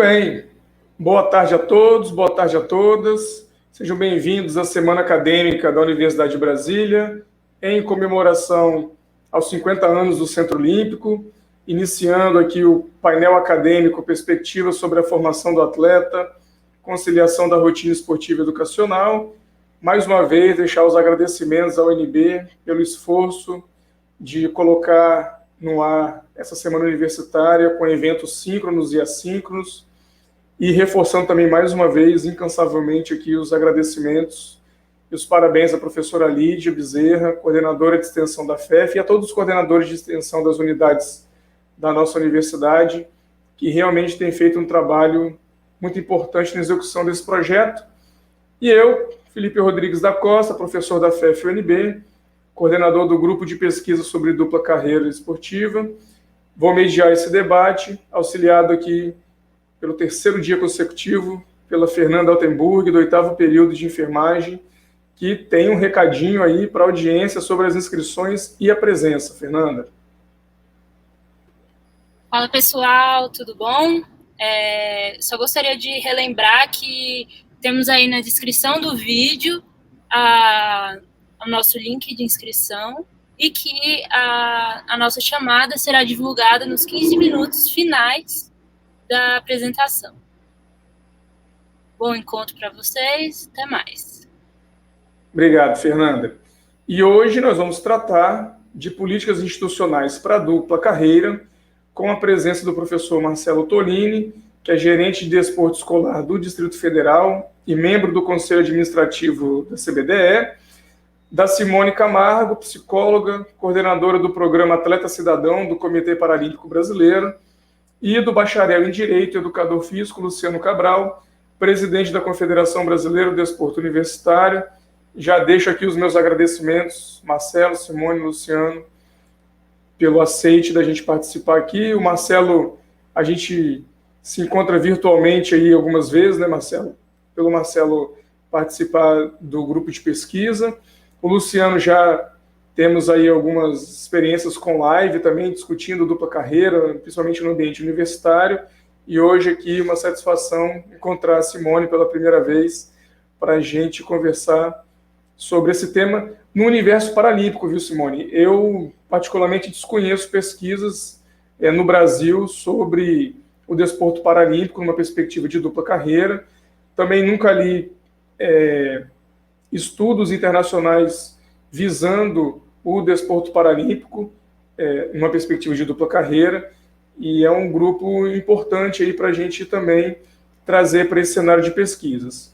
bem. Boa tarde a todos, boa tarde a todas. Sejam bem-vindos à Semana Acadêmica da Universidade de Brasília, em comemoração aos 50 anos do Centro Olímpico, iniciando aqui o painel acadêmico Perspectivas sobre a Formação do Atleta, Conciliação da Rotina Esportiva e Educacional. Mais uma vez, deixar os agradecimentos ao UNB pelo esforço de colocar no ar essa semana universitária com eventos síncronos e assíncronos, e reforçando também mais uma vez, incansavelmente, aqui os agradecimentos e os parabéns à professora Lídia Bezerra, coordenadora de extensão da FEF, e a todos os coordenadores de extensão das unidades da nossa universidade, que realmente têm feito um trabalho muito importante na execução desse projeto. E eu, Felipe Rodrigues da Costa, professor da FEF-UNB, coordenador do grupo de pesquisa sobre dupla carreira esportiva, vou mediar esse debate, auxiliado aqui pelo terceiro dia consecutivo, pela Fernanda Altenburg, do 8º período de enfermagem, que tem um recadinho aí para a audiência sobre as inscrições e a presença. Fernanda. Fala, pessoal, tudo bom? Só gostaria de relembrar que temos aí na descrição do vídeo o nosso link de inscrição e que a nossa chamada será divulgada nos 15 minutos finais da apresentação. Bom encontro para vocês, até mais. Obrigado, Fernanda. E hoje nós vamos tratar de políticas institucionais para a dupla carreira, com a presença do professor Marcelo Tolini, que é gerente de desporto escolar do Distrito Federal e membro do Conselho Administrativo da CBDE, da Simone Camargo, psicóloga, coordenadora do programa Atleta Cidadão do Comitê Paralímpico Brasileiro, e do bacharel em Direito e educador físico Luciano Cabral, presidente da Confederação Brasileira do Desporto Universitário. Já deixo aqui os meus agradecimentos, Marcelo, Simone, Luciano, pelo aceite da gente participar aqui. O Marcelo, a gente se encontra virtualmente aí algumas vezes, né, Marcelo? Pelo Marcelo participar do grupo de pesquisa. O Luciano já temos aí algumas experiências com live também, discutindo dupla carreira, principalmente no ambiente universitário. E hoje aqui uma satisfação encontrar a Simone pela primeira vez para a gente conversar sobre esse tema no universo paralímpico, viu, Simone? Eu, particularmente, desconheço pesquisas no Brasil sobre o desporto paralímpico numa perspectiva de dupla carreira. Também nunca li estudos internacionais visando o desporto paralímpico numa perspectiva de dupla carreira, e é um grupo importante aí para a gente também trazer para esse cenário de pesquisas.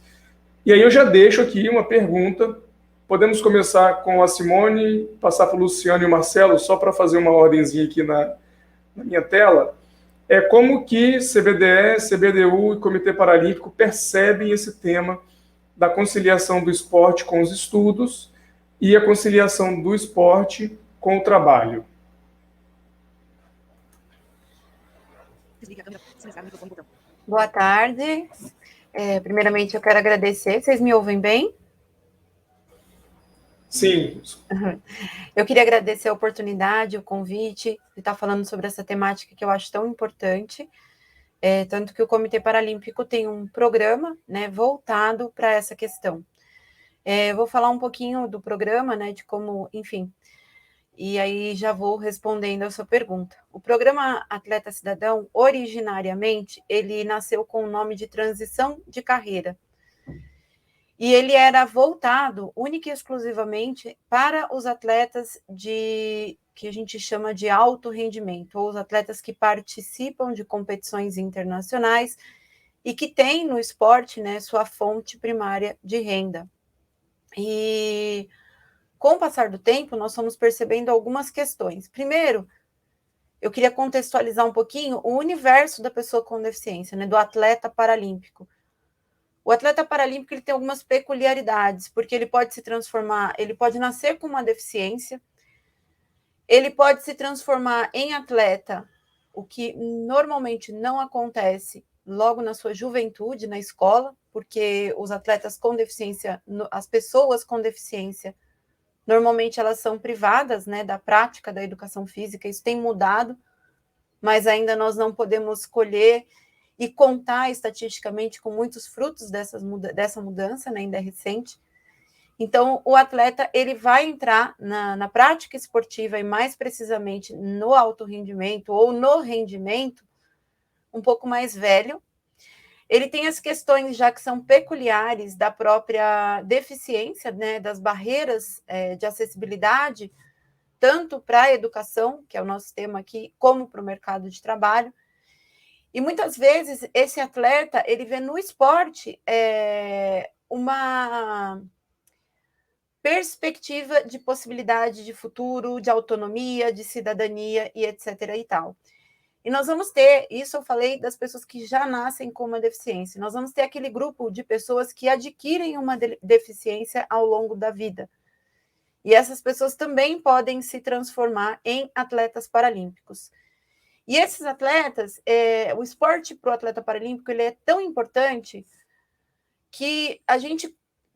E aí eu já deixo aqui uma pergunta. Podemos começar com a Simone, passar para o Luciano e o Marcelo, só para fazer uma ordemzinha aqui na minha tela. Como que CBDE, CBDU e Comitê Paralímpico percebem esse tema da conciliação do esporte com os estudos e a conciliação do esporte com o trabalho? Boa tarde. Primeiramente, eu quero agradecer. Vocês me ouvem bem? Sim. Eu queria agradecer a oportunidade, o convite, de estar falando sobre essa temática que eu acho tão importante, tanto que o Comitê Paralímpico tem um programa, né, voltado para essa questão. Vou falar um pouquinho do programa, né, de como, enfim, e aí já vou respondendo a sua pergunta. O programa Atleta Cidadão, originariamente, ele nasceu com o nome de Transição de Carreira. E ele era voltado única e exclusivamente para os atletas que a gente chama de alto rendimento, ou os atletas que participam de competições internacionais e que têm no esporte, né, sua fonte primária de renda. E com o passar do tempo, nós fomos percebendo algumas questões. Primeiro, eu queria contextualizar um pouquinho o universo da pessoa com deficiência, né, do atleta paralímpico. O atleta paralímpico ele tem algumas peculiaridades, porque ele pode se transformar, ele pode nascer com uma deficiência, ele pode se transformar em atleta, o que normalmente não acontece logo na sua juventude, na escola, porque os atletas com deficiência, as pessoas com deficiência, normalmente elas são privadas, né, da prática da educação física. Isso tem mudado, mas ainda nós não podemos colher e contar estatisticamente com muitos frutos dessa mudança, né, ainda é recente. Então, o atleta ele vai entrar na prática esportiva e mais precisamente no alto rendimento ou no rendimento um pouco mais velho. Ele tem as questões já que são peculiares da própria deficiência, né, das barreiras de acessibilidade, tanto para a educação, que é o nosso tema aqui, como para o mercado de trabalho. E muitas vezes esse atleta ele vê no esporte uma perspectiva de possibilidade de futuro, de autonomia, de cidadania e etc. e tal. E nós vamos ter, isso eu falei das pessoas que já nascem com uma deficiência, nós vamos ter aquele grupo de pessoas que adquirem uma deficiência ao longo da vida. E essas pessoas também podem se transformar em atletas paralímpicos. E esses atletas, o esporte para o atleta paralímpico, ele é tão importante que a gente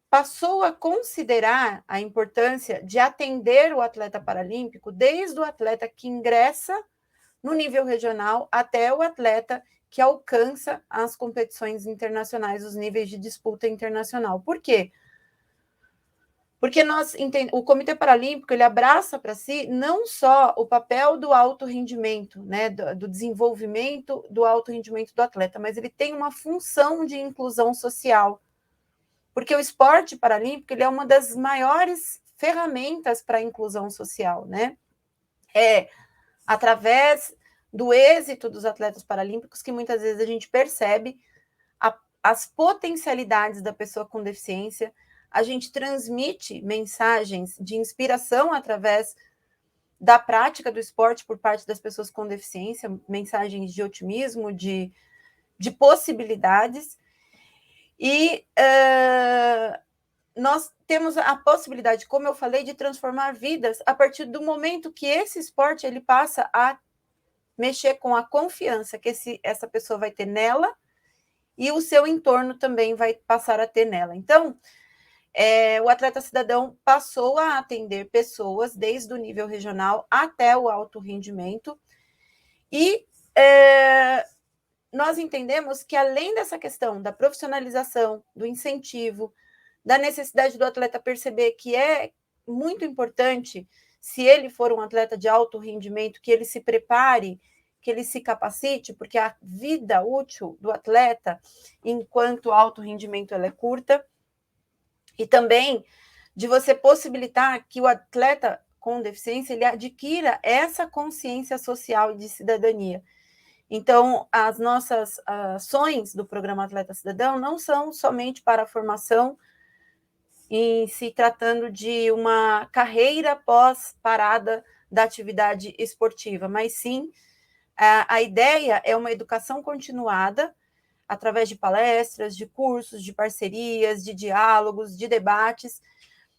passou a considerar a importância de atender o atleta paralímpico desde o atleta que ingressa no nível regional até o atleta que alcança as competições internacionais, os níveis de disputa internacional. Por quê? Porque o Comitê Paralímpico ele abraça para si não só o papel do alto rendimento, né, do desenvolvimento do alto rendimento do atleta, mas ele tem uma função de inclusão social. Porque o esporte paralímpico ele é uma das maiores ferramentas para a inclusão social, né? É através do êxito dos atletas paralímpicos que muitas vezes a gente percebe as potencialidades da pessoa com deficiência, a gente transmite mensagens de inspiração através da prática do esporte por parte das pessoas com deficiência, mensagens de otimismo, de possibilidades. E nós temos a possibilidade, como eu falei, de transformar vidas a partir do momento que esse esporte ele passa a mexer com a confiança que essa pessoa vai ter nela e o seu entorno também vai passar a ter nela. Então, o atleta cidadão passou a atender pessoas desde o nível regional até o alto rendimento e nós entendemos que, além dessa questão da profissionalização, do incentivo, da necessidade do atleta perceber que é muito importante, se ele for um atleta de alto rendimento, que ele se prepare, que ele se capacite, porque a vida útil do atleta, enquanto alto rendimento, ela é curta, e também de você possibilitar que o atleta com deficiência ele adquira essa consciência social e de cidadania. Então, as nossas ações do Programa Atleta Cidadão não são somente para a formação em se tratando de uma carreira pós-parada da atividade esportiva, mas sim, a ideia é uma educação continuada através de palestras, de cursos, de parcerias, de diálogos, de debates,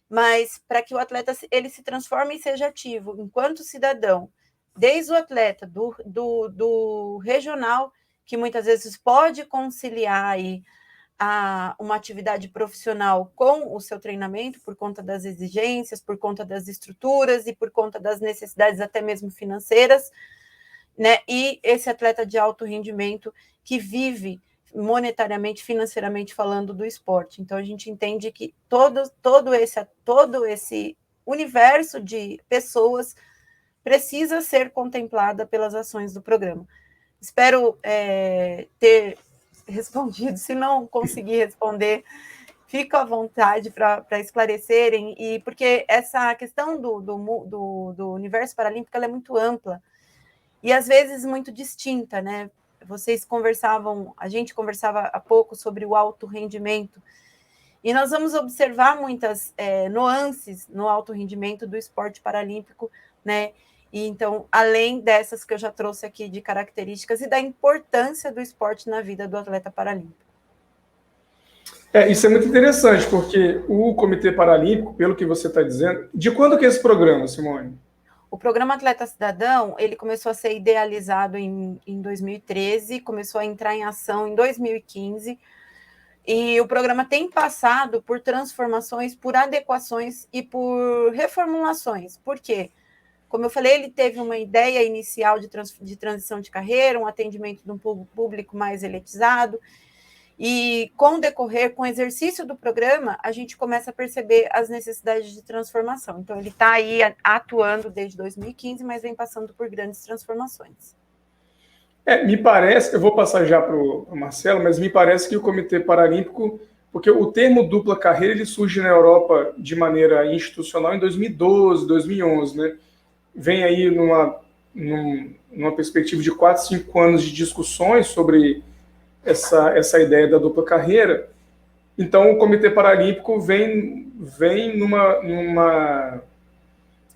mas para que o atleta ele se transforme e seja ativo enquanto cidadão, desde o atleta do regional, que muitas vezes pode conciliar aí uma atividade profissional com o seu treinamento, por conta das exigências, por conta das estruturas e por conta das necessidades até mesmo financeiras, né? E esse atleta de alto rendimento que vive monetariamente, financeiramente falando do esporte. Então, a gente entende que todo esse universo de pessoas precisa ser contemplada pelas ações do programa. Espero ter respondido. Se não conseguir responder, fico à vontade para esclarecerem, e porque essa questão do universo paralímpico ela é muito ampla e às vezes muito distinta, né? Vocês conversavam, a gente conversava há pouco sobre o alto rendimento, e nós vamos observar muitas nuances no alto rendimento do esporte paralímpico, né? E então, além dessas que eu já trouxe aqui de características e da importância do esporte na vida do atleta paralímpico. Isso é muito interessante, porque o Comitê Paralímpico, pelo que você está dizendo, de quando que é esse programa, Simone? O programa Atleta Cidadão, ele começou a ser idealizado em 2013, começou a entrar em ação em 2015, e o programa tem passado por transformações, por adequações e por reformulações. Por quê? Como eu falei, ele teve uma ideia inicial de transição de carreira, um atendimento de um público mais elitizado, e com o decorrer, com o exercício do programa, a gente começa a perceber as necessidades de transformação. Então, ele está aí atuando desde 2015, mas vem passando por grandes transformações. Me parece, eu vou passar já para o Marcelo, mas me parece que o Comitê Paralímpico, porque o termo dupla carreira ele surge na Europa de maneira institucional em 2012, 2011, né? Vem aí numa perspectiva de 4, 5 anos de discussões sobre essa ideia da dupla carreira. Então, o Comitê Paralímpico vem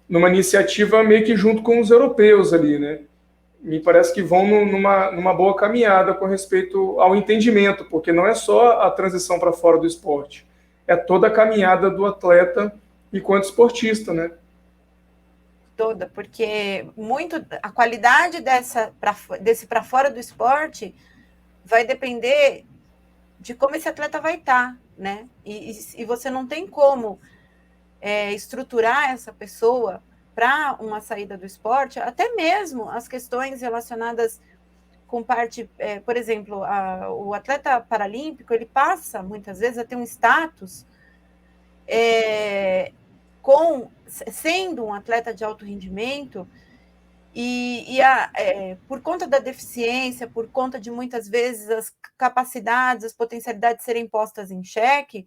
numa iniciativa meio que junto com os europeus ali, né? Me parece que vão numa boa caminhada com respeito ao entendimento, porque não é só a transição para fora do esporte, é toda a caminhada do atleta enquanto esportista, né? Toda, porque a qualidade desse para fora do esporte vai depender de como esse atleta vai estar, né? E você não tem como estruturar essa pessoa para uma saída do esporte, até mesmo as questões relacionadas com parte, por exemplo, o atleta paralímpico, ele passa, muitas vezes, a ter um status sendo um atleta de alto rendimento, por conta da deficiência, por conta de, muitas vezes, as capacidades, as potencialidades serem postas em xeque.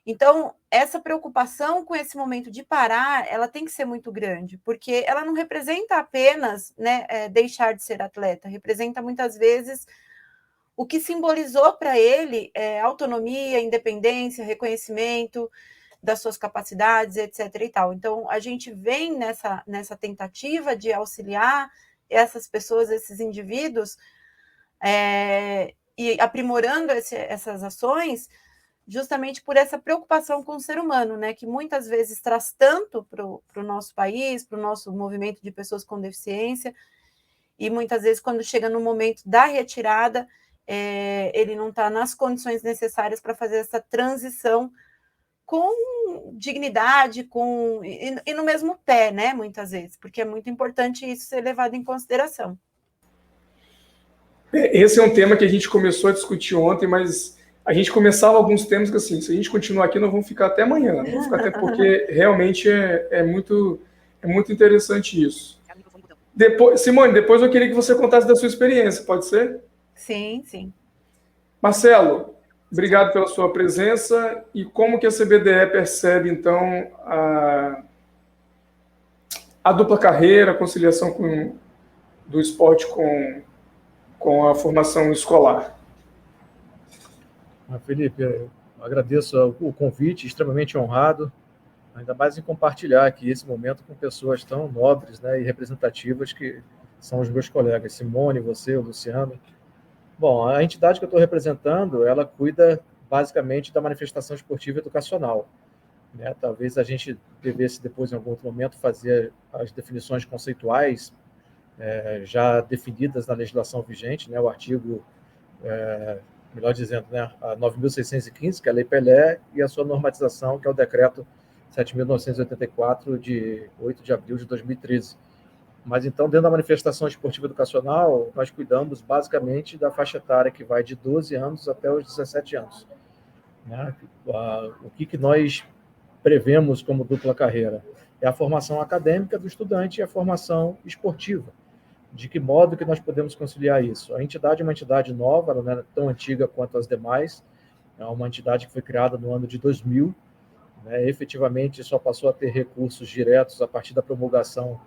Então, essa preocupação com esse momento de parar, ela tem que ser muito grande, porque ela não representa apenas, né, deixar de ser atleta, representa muitas vezes o que simbolizou para ele autonomia, independência, reconhecimento das suas capacidades, etc. e tal. Então, a gente vem nessa tentativa de auxiliar essas pessoas, esses indivíduos, e aprimorando essas ações, justamente por essa preocupação com o ser humano, né, que muitas vezes traz tanto para o nosso país, para o nosso movimento de pessoas com deficiência, e muitas vezes, quando chega no momento da retirada, ele não está nas condições necessárias para fazer essa transição com dignidade, e no mesmo pé, né, muitas vezes, porque é muito importante isso ser levado em consideração. Esse é um tema que a gente começou a discutir ontem, mas a gente começava alguns temas que, assim, se a gente continuar aqui, nós vamos ficar até amanhã, não vamos ficar até porque realmente é muito interessante isso. Simone, depois eu queria que você contasse da sua experiência, pode ser? Sim, sim. Marcelo, obrigado pela sua presença. E como que a CBDE percebe, então, a dupla carreira, a conciliação do esporte com a formação escolar? Felipe, eu agradeço o convite, extremamente honrado, ainda mais em compartilhar aqui esse momento com pessoas tão nobres, né, e representativas que são os meus colegas, Simone, você, o Luciano. Bom, a entidade que eu estou representando, ela cuida basicamente da manifestação esportiva educacional, né? Talvez a gente devesse depois, em algum outro momento, fazer as definições conceituais já definidas na legislação vigente, né? O artigo, melhor dizendo, né? A 9.615, que é a Lei Pelé, e a sua normatização, que é o Decreto 7.984, de 8 de abril de 2013. Mas, então, dentro da manifestação esportiva educacional, nós cuidamos basicamente da faixa etária que vai de 12 anos até os 17 anos. Né? O que nós prevemos como dupla carreira? É a formação acadêmica do estudante e a formação esportiva. De que modo que nós podemos conciliar isso? A entidade é uma entidade nova, ela não é tão antiga quanto as demais, é uma entidade que foi criada no ano de 2000, né? Efetivamente só passou a ter recursos diretos a partir da promulgação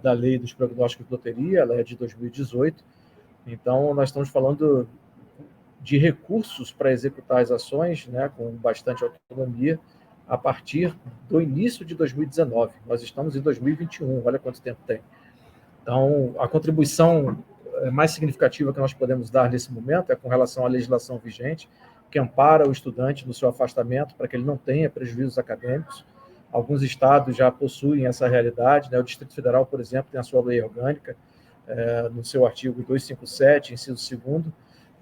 da lei dos prognósticos de loteria, ela é de 2018, então nós estamos falando de recursos para executar as ações, né, com bastante autonomia, a partir do início de 2019, nós estamos em 2021, olha quanto tempo tem. Então, a contribuição mais significativa que nós podemos dar nesse momento é com relação à legislação vigente, que ampara o estudante no seu afastamento para que ele não tenha prejuízos acadêmicos. Alguns estados já possuem essa realidade, né? O Distrito Federal, por exemplo, tem a sua lei orgânica, no seu artigo 257, inciso 2º,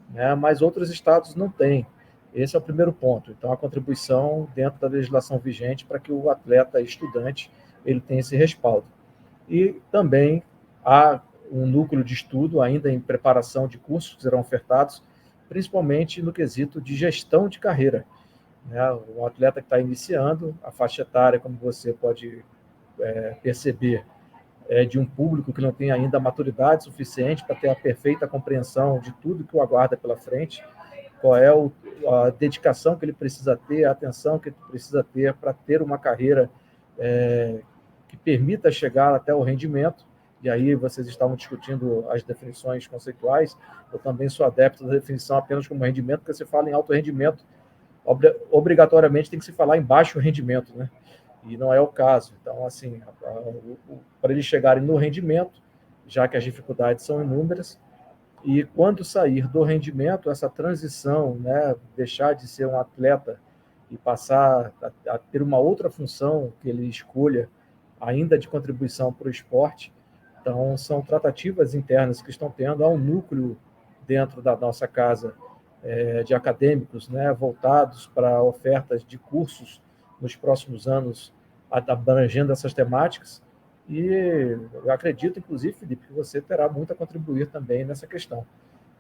né? Mas outros estados não têm. Esse é o primeiro ponto. Então, a contribuição dentro da legislação vigente para que o atleta estudante ele tenha esse respaldo. E também há um núcleo de estudo ainda em preparação de cursos que serão ofertados, principalmente no quesito de gestão de carreira. Um atleta que está iniciando, a faixa etária, como você pode perceber, é de um público que não tem ainda maturidade suficiente para ter a perfeita compreensão de tudo que o aguarda pela frente, qual é a dedicação que ele precisa ter, a atenção que ele precisa ter para ter uma carreira que permita chegar até o rendimento. E aí vocês estavam discutindo as definições conceituais. Eu também sou adepto da definição apenas como rendimento, porque você fala em alto rendimento, obrigatoriamente tem que se falar em baixo rendimento, né? E não é o caso. Então, assim, para eles chegarem no rendimento, já que as dificuldades são inúmeras, e quando sair do rendimento, essa transição, né, deixar de ser um atleta e passar a ter uma outra função que ele escolha, ainda de contribuição para o esporte. Então, são tratativas internas que estão tendo. Há um núcleo dentro da nossa casa de acadêmicos, né, voltados para ofertas de cursos nos próximos anos, abrangendo essas temáticas. E eu acredito, inclusive, Felipe, que você terá muito a contribuir também nessa questão.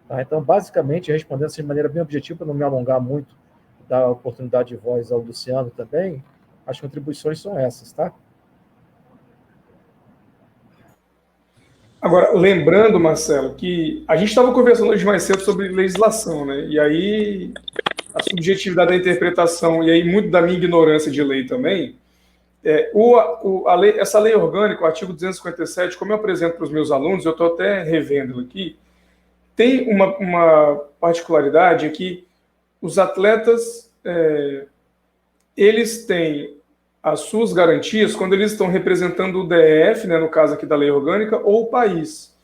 Tá? Então, basicamente, respondendo assim de maneira bem objetiva, para não me alongar muito, dar oportunidade de voz ao Luciano também, as contribuições são essas, tá? Agora, lembrando, Marcelo, que a gente estava conversando hoje mais cedo sobre legislação, né? E aí a subjetividade da interpretação, e aí muito da minha ignorância de lei também, essa lei orgânica, o artigo 257, como eu apresento para os meus alunos, eu estou até revendo aqui, tem uma particularidade em que os atletas, eles têm as suas garantias quando eles estão representando o DF, né, no caso aqui da lei orgânica, ou o país.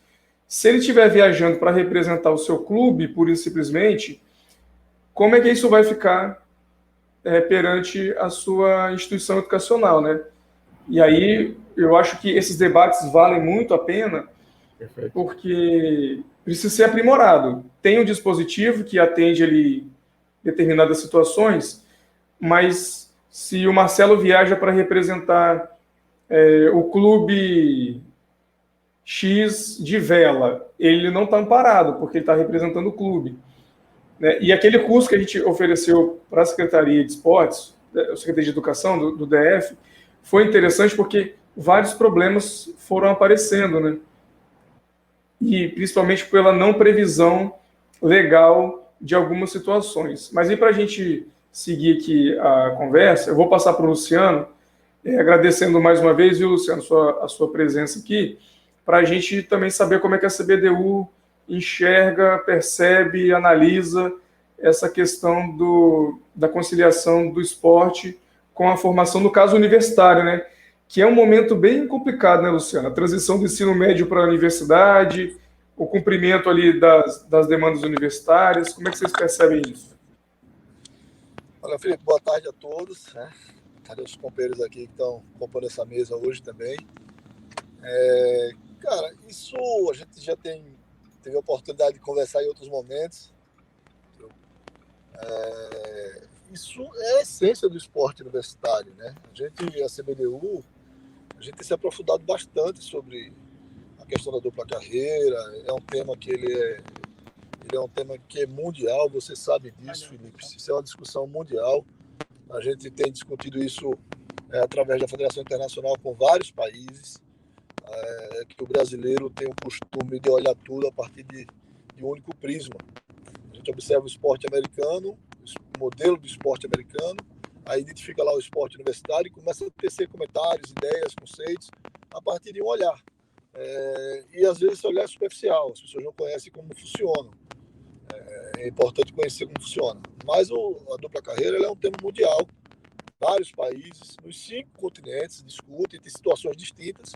Se ele estiver viajando para representar o seu clube, pura e simplesmente, como é que isso vai ficar perante a sua instituição educacional, né? E aí eu acho que esses debates valem muito a pena, Perfeito. Porque precisa ser aprimorado. Tem um dispositivo que atende ali determinadas situações, mas se o Marcelo viaja para representar o clube X de vela, ele não está amparado, porque ele está representando o clube. Né? E aquele curso que a gente ofereceu para a Secretaria de Esportes, a Secretaria de Educação do DF, foi interessante porque vários problemas foram aparecendo, né? E principalmente pela não previsão legal de algumas situações. Mas aí, para a gente seguir aqui a conversa, eu vou passar para o Luciano, agradecendo mais uma vez, viu, Luciano, a sua presença aqui, para a gente também saber como é que a CBDU enxerga, percebe, analisa essa questão da conciliação do esporte com a formação, no caso universitário, né? Que é um momento bem complicado, né, Luciano? A transição do ensino médio para a universidade, o cumprimento ali das demandas universitárias. Como é que vocês percebem isso? Olha, Felipe, boa tarde a todos, né? Cadê os companheiros aqui que estão compondo essa mesa hoje também? Cara, isso a gente já teve a oportunidade de conversar em outros momentos. Isso é a essência do esporte universitário, né? A CBDU, a gente tem se aprofundado bastante sobre a questão da dupla carreira. É um tema que ele é um tema que é mundial, você sabe disso, Felipe. Isso é uma discussão mundial. A gente tem discutido isso através da Federação Internacional com vários países, que o brasileiro tem o costume de olhar tudo a partir de um único prisma. A gente observa o esporte americano, o modelo do esporte americano, aí identifica lá o esporte universitário e começa a tecer comentários, ideias, conceitos, a partir de um olhar. E às vezes esse olhar é superficial, as pessoas não conhecem como funciona. É importante conhecer como funciona. Mas a dupla carreira ela é um tema mundial. Vários países, nos 5 continentes, discutem, tem situações distintas,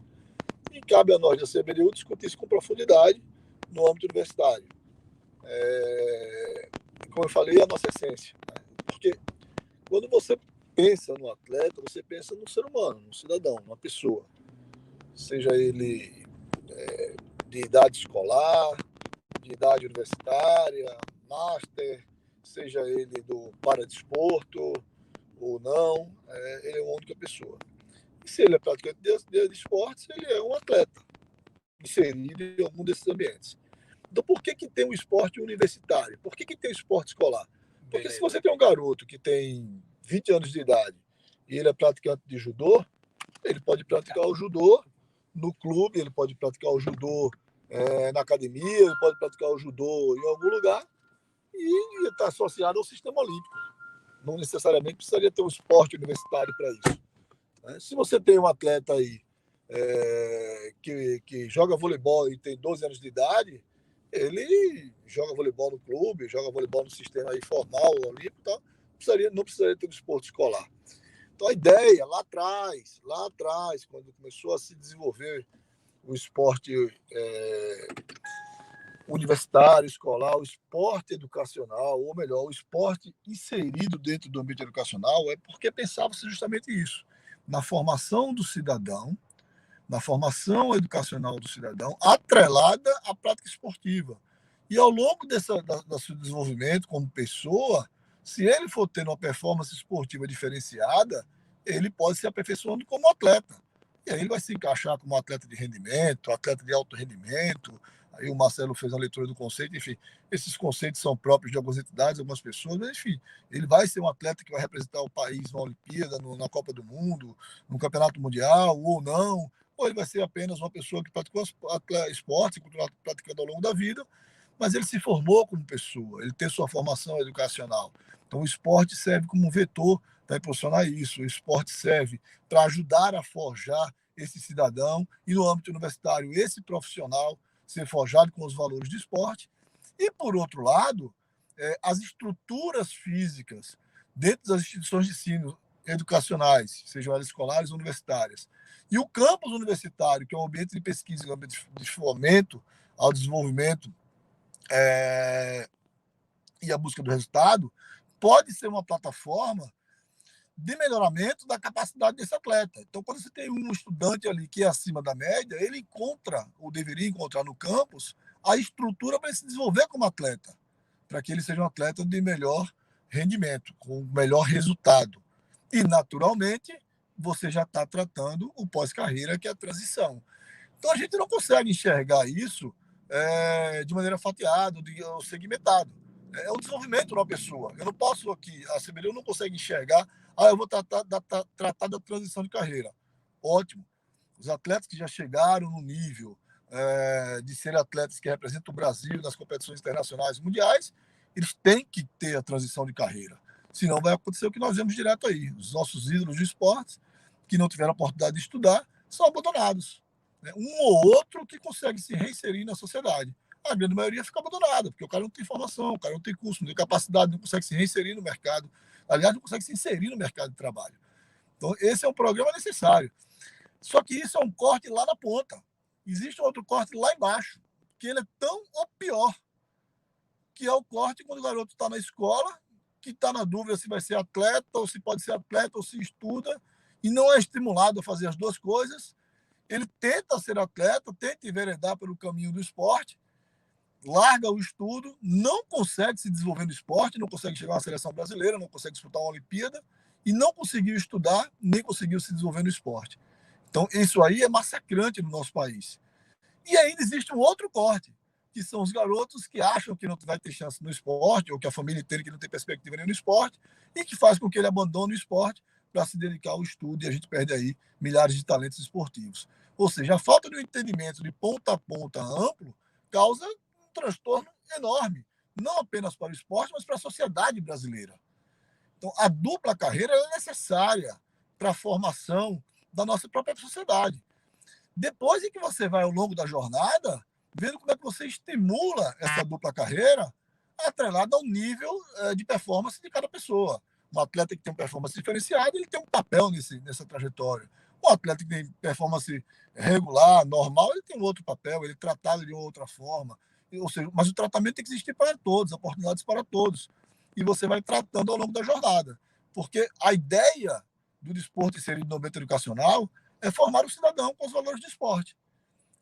e cabe a nós da CBDU discutir isso com profundidade no âmbito universitário. Como eu falei, é a nossa essência. Né? Porque quando você pensa no atleta, você pensa no ser humano, no cidadão, numa pessoa. Seja ele de idade escolar, de idade universitária, master, seja ele do paradesporto ou não, ele é uma única pessoa. E se ele é praticante de esportes, ele é um atleta inserido em algum desses ambientes. Então, por que tem um esporte universitário? Por que tem o esporte escolar? Porque se você tem um garoto que tem 20 anos de idade e ele é praticante de judô, ele pode praticar o judô no clube, ele pode praticar o judô na academia, ele pode praticar o judô em algum lugar e está associado ao sistema olímpico. Não necessariamente precisaria ter um esporte universitário para isso. Se você tem um atleta aí que joga voleibol e tem 12 anos de idade, ele joga voleibol no clube, joga voleibol no sistema aí formal, olímpico e tal, não precisaria ter um esporte escolar. Então, a ideia, lá atrás, quando começou a se desenvolver o esporte universitário, escolar, o esporte educacional, ou melhor, o esporte inserido dentro do ambiente educacional, é porque pensava-se justamente isso, na formação do cidadão, na formação educacional do cidadão, atrelada à prática esportiva. E ao longo do seu desenvolvimento como pessoa, se ele for tendo uma performance esportiva diferenciada, ele pode se aperfeiçoando como atleta. E aí ele vai se encaixar como atleta de rendimento, atleta de alto rendimento. Aí o Marcelo fez a leitura do conceito, enfim, esses conceitos são próprios de algumas entidades, algumas pessoas, mas enfim, ele vai ser um atleta que vai representar o país na Olimpíada, na Copa do Mundo, no Campeonato Mundial, ou não, ou ele vai ser apenas uma pessoa que praticou esporte, continuou praticando ao longo da vida, mas ele se formou como pessoa, ele tem sua formação educacional. Então o esporte serve como um vetor para impulsionar isso, o esporte serve para ajudar a forjar esse cidadão e no âmbito universitário esse profissional ser forjado com os valores do esporte. E, por outro lado, as estruturas físicas dentro das instituições de ensino educacionais, sejam elas escolares ou universitárias, e o campus universitário, que é um ambiente de pesquisa, um ambiente de fomento ao desenvolvimento e a busca do resultado, pode ser uma plataforma de melhoramento da capacidade desse atleta. Então, quando você tem um estudante ali que é acima da média, ele encontra, ou deveria encontrar no campus, a estrutura para ele se desenvolver como atleta, para que ele seja um atleta de melhor rendimento, com melhor resultado. E, naturalmente, você já está tratando o pós-carreira, que é a transição. Então, a gente não consegue enxergar isso de maneira fatiada ou segmentada. É o desenvolvimento de uma pessoa. Eu não posso aqui, a CBLU não consegue enxergar, eu vou tratar da transição de carreira. Ótimo. Os atletas que já chegaram no nível de ser atletas que representam o Brasil nas competições internacionais e mundiais, eles têm que ter a transição de carreira. Senão vai acontecer o que nós vemos direto aí. Os nossos ídolos de esportes, que não tiveram a oportunidade de estudar, são abandonados. Um ou outro que consegue se reinserir na sociedade. A grande maioria fica abandonada, porque o cara não tem formação, o cara não tem curso, não tem capacidade, não consegue se reinserir no mercado. Aliás, não consegue se inserir no mercado de trabalho. Então, esse é um programa necessário. Só que isso é um corte lá na ponta. Existe um outro corte lá embaixo, que ele é tão ou pior, que é o corte quando o garoto está na escola, que está na dúvida se vai ser atleta, ou se pode ser atleta, ou se estuda, e não é estimulado a fazer as duas coisas. Ele tenta ser atleta, tenta enveredar pelo caminho do esporte, larga o estudo, não consegue se desenvolver no esporte, não consegue chegar à seleção brasileira, não consegue disputar uma Olimpíada, e não conseguiu estudar, nem conseguiu se desenvolver no esporte. Então, isso aí é massacrante no nosso país. E ainda existe um outro corte, que são os garotos que acham que não vai ter chance no esporte, ou que a família inteira que não tem perspectiva nem no esporte, e que faz com que ele abandone o esporte para se dedicar ao estudo, e a gente perde aí milhares de talentos esportivos. Ou seja, a falta de um entendimento de ponta a ponta amplo causa um transtorno enorme, não apenas para o esporte, mas para a sociedade brasileira. Então, a dupla carreira é necessária para a formação da nossa própria sociedade. Depois em que você vai ao longo da jornada, vendo como é que você estimula essa dupla carreira, atrelada ao nível de performance de cada pessoa. Um atleta que tem uma performance diferenciada, ele tem um papel nessa trajetória. Um atleta que tem performance regular, normal, ele tem um outro papel, ele é tratado de outra forma. Ou seja, mas o tratamento tem que existir para todos, oportunidades para todos. E você vai tratando ao longo da jornada. Porque a ideia do desporto inserido no ambiente educacional é formar o cidadão com os valores do esporte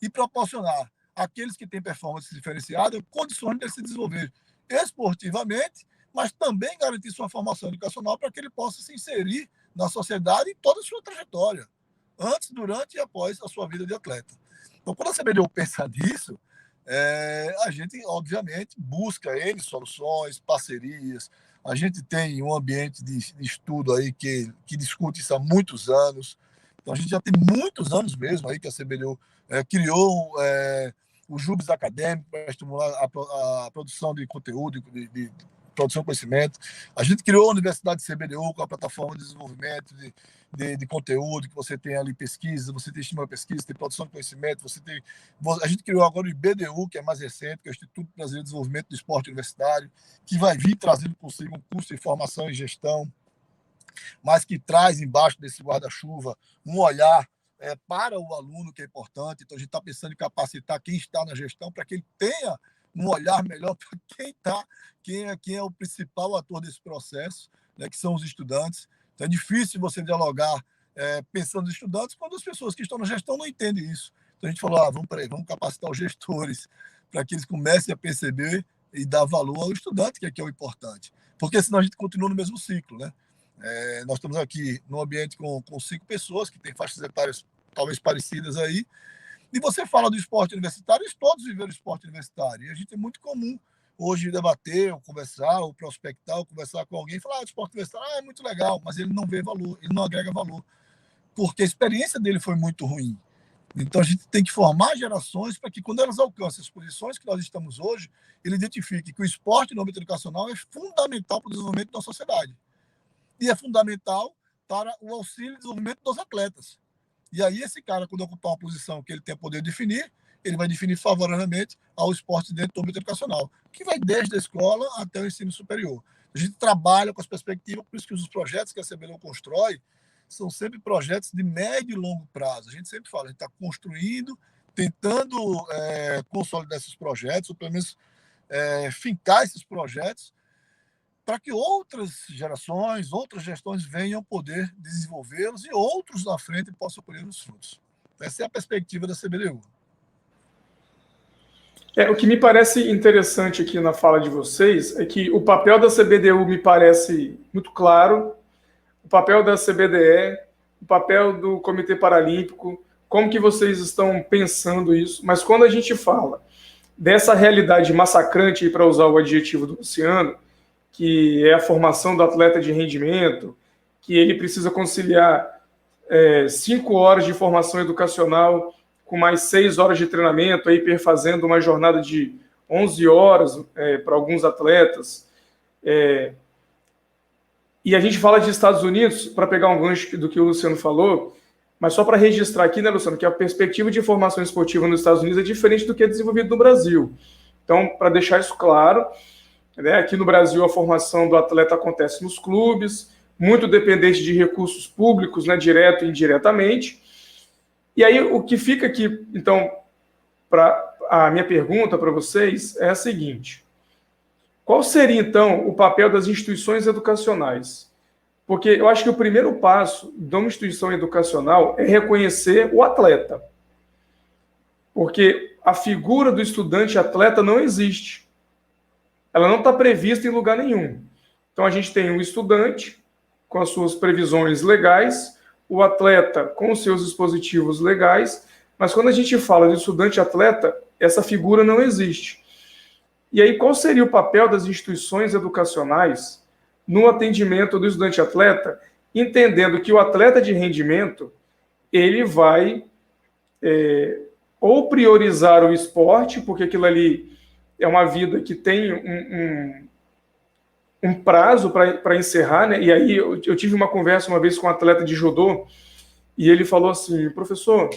e proporcionar àqueles que têm performance diferenciada condições de se desenvolver esportivamente, mas também garantir sua formação educacional para que ele possa se inserir na sociedade em toda a sua trajetória. antes, durante e após a sua vida de atleta. Então, quando a CBDU pensa nisso, a gente, obviamente, busca N soluções, parcerias. A gente tem um ambiente de estudo aí que discute isso há muitos anos. Então, a gente já tem muitos anos mesmo aí que a CBDU criou o JUBES acadêmico para estimular a produção de conteúdo, de produção de conhecimento. A gente criou a Universidade CBDU com a plataforma de desenvolvimento de conteúdo, que você tem ali pesquisa, você tem estímulo à pesquisa, tem produção de conhecimento, a gente criou agora o IBDU, que é mais recente, que é o Instituto Brasileiro de Desenvolvimento do Esporte Universitário, que vai vir trazendo consigo um curso de formação e gestão, mas que traz embaixo desse guarda-chuva um olhar para o aluno, que é importante. Então, a gente está pensando em capacitar quem está na gestão para que ele tenha um olhar melhor para quem é o principal ator desse processo, né, que são os estudantes. Então, é difícil você dialogar pensando nos estudantes quando as pessoas que estão na gestão não entendem isso. Então, a gente falou, vamos capacitar os gestores para que eles comecem a perceber e dar valor ao estudante, que é o importante. Porque senão a gente continua no mesmo ciclo, né? Nós estamos aqui num ambiente com 5 pessoas que têm faixas etárias talvez parecidas aí, e você fala do esporte universitário, e todos viveram esporte universitário, e a gente é muito comum hoje debater, ou conversar, ou prospectar, ou conversar com alguém e falar, o esporte universitário é muito legal, mas ele não vê valor, ele não agrega valor, porque a experiência dele foi muito ruim. Então a gente tem que formar gerações para que quando elas alcancem as posições que nós estamos hoje, ele identifique que o esporte no âmbito educacional é fundamental para o desenvolvimento da sociedade. E é fundamental para o auxílio e desenvolvimento dos atletas. E aí esse cara, quando ocupar uma posição que ele tem poder de definir, ele vai definir favoravelmente ao esporte dentro do âmbito educacional, que vai desde a escola até o ensino superior. A gente trabalha com as perspectivas, por isso que os projetos que a CBDU constrói são sempre projetos de médio e longo prazo. A gente sempre fala, a gente está construindo, tentando consolidar esses projetos, ou pelo menos fincar esses projetos, para que outras gerações, outras gestões venham poder desenvolvê-los e outros na frente possam colher os frutos. Essa é a perspectiva da CBDU. O que me parece interessante aqui na fala de vocês é que o papel da CBDU me parece muito claro, o papel da CBDE, o papel do Comitê Paralímpico, como que vocês estão pensando isso, mas quando a gente fala dessa realidade massacrante, para usar o adjetivo do Luciano, que é a formação do atleta de rendimento, que ele precisa conciliar 5 horas de formação educacional com mais 6 horas de treinamento, aí perfazendo uma jornada de 11 horas para alguns atletas. E a gente fala de Estados Unidos, para pegar um gancho do que o Luciano falou, mas só para registrar aqui, né, Luciano, que a perspectiva de formação esportiva nos Estados Unidos é diferente do que é desenvolvido no Brasil. Então, para deixar isso claro, aqui no Brasil, a formação do atleta acontece nos clubes, muito dependente de recursos públicos, direto e indiretamente. E aí, o que fica aqui, então, a minha pergunta para vocês é a seguinte: qual seria, então, o papel das instituições educacionais? Porque eu acho que o primeiro passo de uma instituição educacional é reconhecer o atleta. Porque a figura do estudante atleta não existe. Ela não está prevista em lugar nenhum. Então, a gente tem um estudante com as suas previsões legais, o atleta com os seus dispositivos legais, mas quando a gente fala de estudante-atleta, essa figura não existe. E aí, qual seria o papel das instituições educacionais no atendimento do estudante-atleta, entendendo que o atleta de rendimento, ele vai ou priorizar o esporte, porque aquilo ali é uma vida que tem um prazo para encerrar, né? E aí eu tive uma conversa uma vez com um atleta de judô e ele falou assim: professor,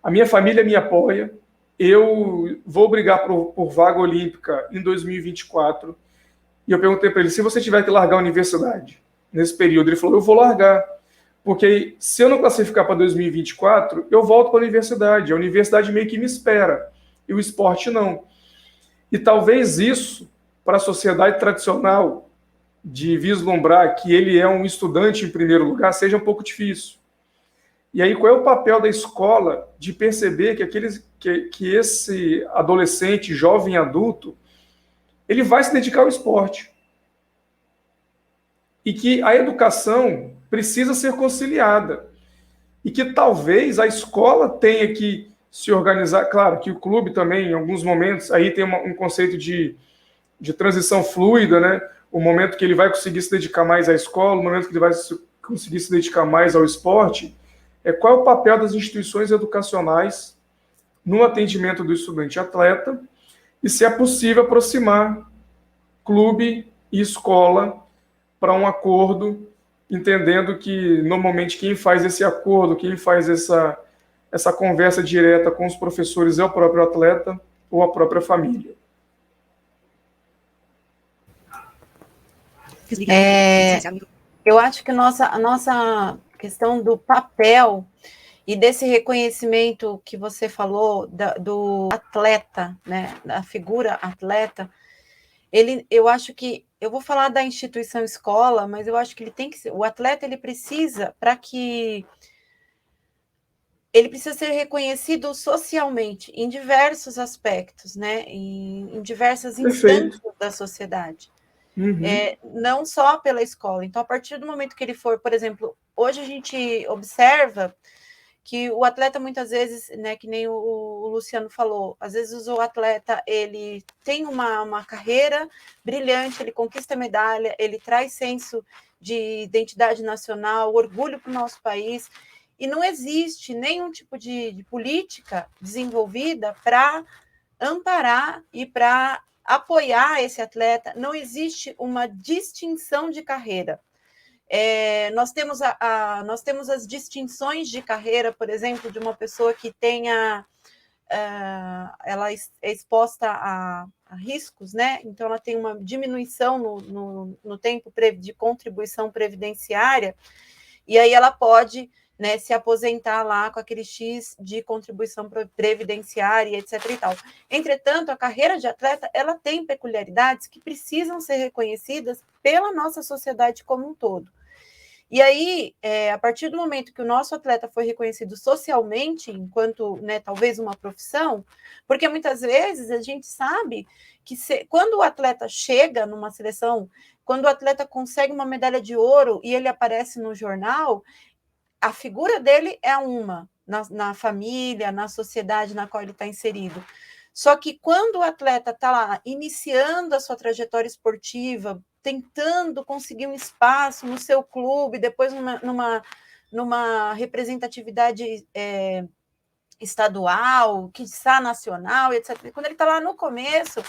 a minha família me apoia, eu vou brigar por vaga olímpica em 2024. E eu perguntei para ele, se você tiver que largar a universidade nesse período, ele falou, eu vou largar, porque se eu não classificar para 2024, eu volto para a universidade meio que me espera, e o esporte não. E talvez isso, para a sociedade tradicional, de vislumbrar que ele é um estudante em primeiro lugar, seja um pouco difícil. E aí, qual é o papel da escola de perceber que esse adolescente, jovem adulto, ele vai se dedicar ao esporte? E que a educação precisa ser conciliada. e que talvez a escola tenha que se organizar. Claro que o clube também, em alguns momentos, aí tem um conceito de transição fluida, né? O momento que ele vai conseguir se dedicar mais à escola, o momento que ele vai conseguir se dedicar mais ao esporte, qual é o papel das instituições educacionais no atendimento do estudante atleta e se é possível aproximar clube e escola para um acordo, entendendo que normalmente quem faz esse acordo, quem faz essa conversa direta com os professores é o próprio atleta ou a própria família. Eu acho que a nossa questão do papel e desse reconhecimento que você falou do atleta, né, da figura atleta, eu acho que, eu vou falar da instituição escola, mas eu acho que ele tem que ser, o atleta ele precisa, ele precisa ser reconhecido socialmente, em diversos aspectos, né, em diversas instâncias da sociedade. Uhum. Não só pela escola. Então, a partir do momento que ele for, por exemplo, hoje a gente observa que o atleta muitas vezes, né, que nem o Luciano falou, às vezes o atleta ele tem uma carreira brilhante, ele conquista medalha, ele traz senso de identidade nacional, orgulho para o nosso país, e não existe nenhum tipo de política desenvolvida para amparar e para apoiar esse atleta. Não existe uma distinção de carreira. Nós temos as distinções de carreira, por exemplo, de uma pessoa que tenha ela é exposta a riscos, né? Então ela tem uma diminuição no tempo de contribuição previdenciária, e aí ela pode, né, se aposentar lá com aquele X de contribuição previdenciária, etc. e tal. Entretanto, a carreira de atleta, ela tem peculiaridades que precisam ser reconhecidas pela nossa sociedade como um todo. E aí, a partir do momento que o nosso atleta foi reconhecido socialmente, enquanto, né, talvez uma profissão, porque muitas vezes a gente sabe que quando o atleta chega numa seleção, quando o atleta consegue uma medalha de ouro e ele aparece no jornal, a figura dele é uma, na família, na sociedade na qual ele está inserido. Só que quando o atleta está lá, iniciando a sua trajetória esportiva, tentando conseguir um espaço no seu clube, depois numa representatividade estadual, quiçá nacional, etc. Quando ele está lá no começo,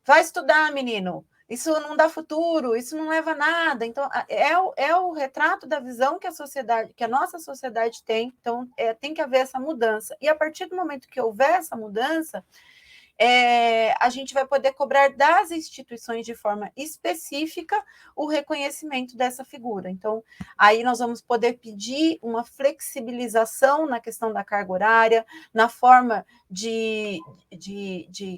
vai estudar, menino. Isso não dá futuro, isso não leva a nada. Então, é o retrato da visão que a nossa sociedade tem. Então, tem que haver essa mudança. E a partir do momento que houver essa mudança, a gente vai poder cobrar das instituições de forma específica o reconhecimento dessa figura. Então, aí nós vamos poder pedir uma flexibilização na questão da carga horária, na forma de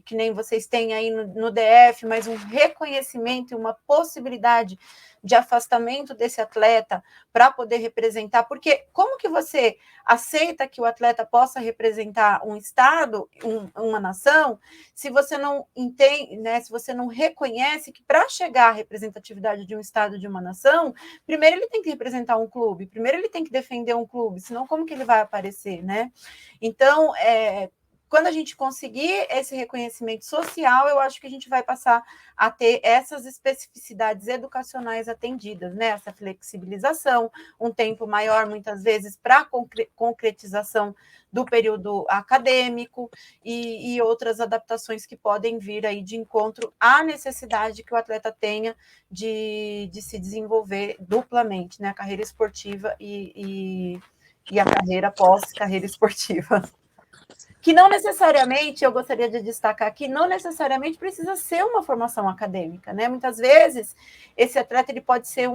que nem vocês têm aí no DF, mas um reconhecimento e uma possibilidade de afastamento desse atleta para poder representar, porque como que você aceita que o atleta possa representar um estado, uma nação, se você não entende, né, se você não reconhece que para chegar à representatividade de um estado, de uma nação, primeiro ele tem que representar um clube, primeiro ele tem que defender um clube, senão como que ele vai aparecer, né? Então, quando a gente conseguir esse reconhecimento social, eu acho que a gente vai passar a ter essas especificidades educacionais atendidas, né? Essa flexibilização, um tempo maior, muitas vezes, para concretização do período acadêmico e outras adaptações que podem vir aí de encontro à necessidade que o atleta tenha de se desenvolver duplamente, né? A carreira esportiva e a carreira pós-carreira esportiva. Que não necessariamente, eu gostaria de destacar aqui, não necessariamente precisa ser uma formação acadêmica, né? Muitas vezes, esse atleta ele pode ser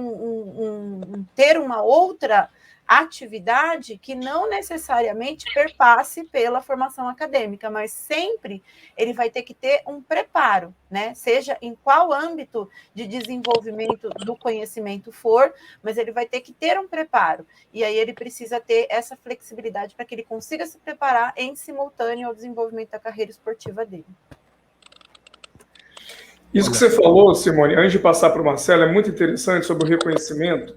ter uma outra atividade que não necessariamente perpasse pela formação acadêmica, mas sempre ele vai ter que ter um preparo, né? Seja em qual âmbito de desenvolvimento do conhecimento for, mas ele vai ter que ter um preparo. E aí ele precisa ter essa flexibilidade para que ele consiga se preparar em simultâneo ao desenvolvimento da carreira esportiva dele. Isso que você falou, Simone, antes de passar para o Marcelo, é muito interessante sobre o reconhecimento,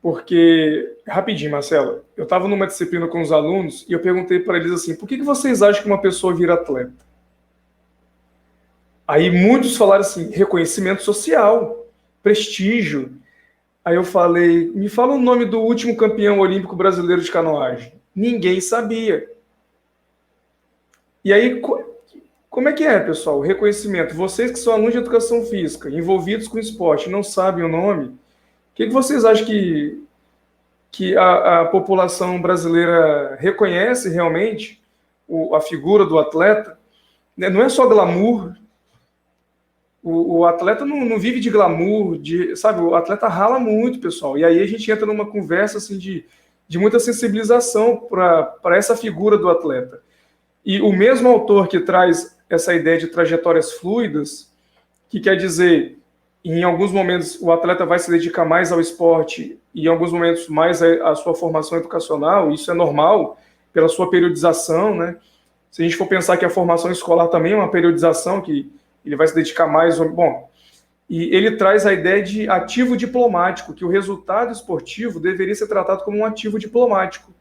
Porque, rapidinho, Marcelo, eu estava numa disciplina com os alunos e eu perguntei para eles assim, por que vocês acham que uma pessoa vira atleta? Aí muitos falaram assim, reconhecimento social, prestígio. Aí eu falei, me fala o nome do último campeão olímpico brasileiro de canoagem. Ninguém sabia. E aí, como é que é, pessoal? O reconhecimento. Vocês que são alunos de educação física, envolvidos com esporte, não sabem o nome, o que vocês acham que a população brasileira reconhece realmente a figura do atleta? Não é só glamour. O atleta não vive de glamour, sabe? O atleta rala muito, pessoal. E aí a gente entra numa conversa assim, de muita sensibilização para essa figura do atleta. E o mesmo autor que traz essa ideia de trajetórias fluidas, que quer dizer, em alguns momentos o atleta vai se dedicar mais ao esporte e em alguns momentos mais à sua formação educacional, isso é normal, pela sua periodização, né? Se a gente for pensar que a formação escolar também é uma periodização, que ele vai se dedicar mais... Bom, e ele traz a ideia de ativo diplomático, que o resultado esportivo deveria ser tratado como um ativo diplomático.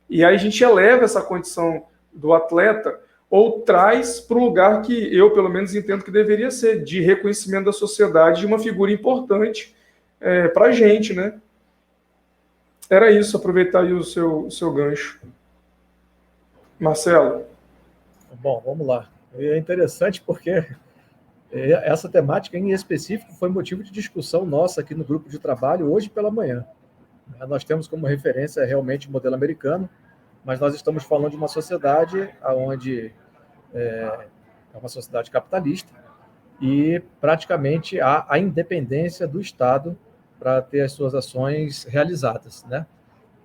E aí a gente eleva essa condição do atleta ou traz para o lugar que eu, pelo menos, entendo que deveria ser, de reconhecimento da sociedade, de uma figura importante para a gente, né? Era isso, aproveitar aí o seu gancho. Marcelo. Bom, vamos lá. É interessante porque essa temática em específico foi motivo de discussão nossa aqui no grupo de trabalho hoje pela manhã. Nós temos como referência realmente o modelo americano, mas nós estamos falando de uma sociedade onde é uma sociedade capitalista e praticamente há a independência do Estado para ter as suas ações realizadas, né?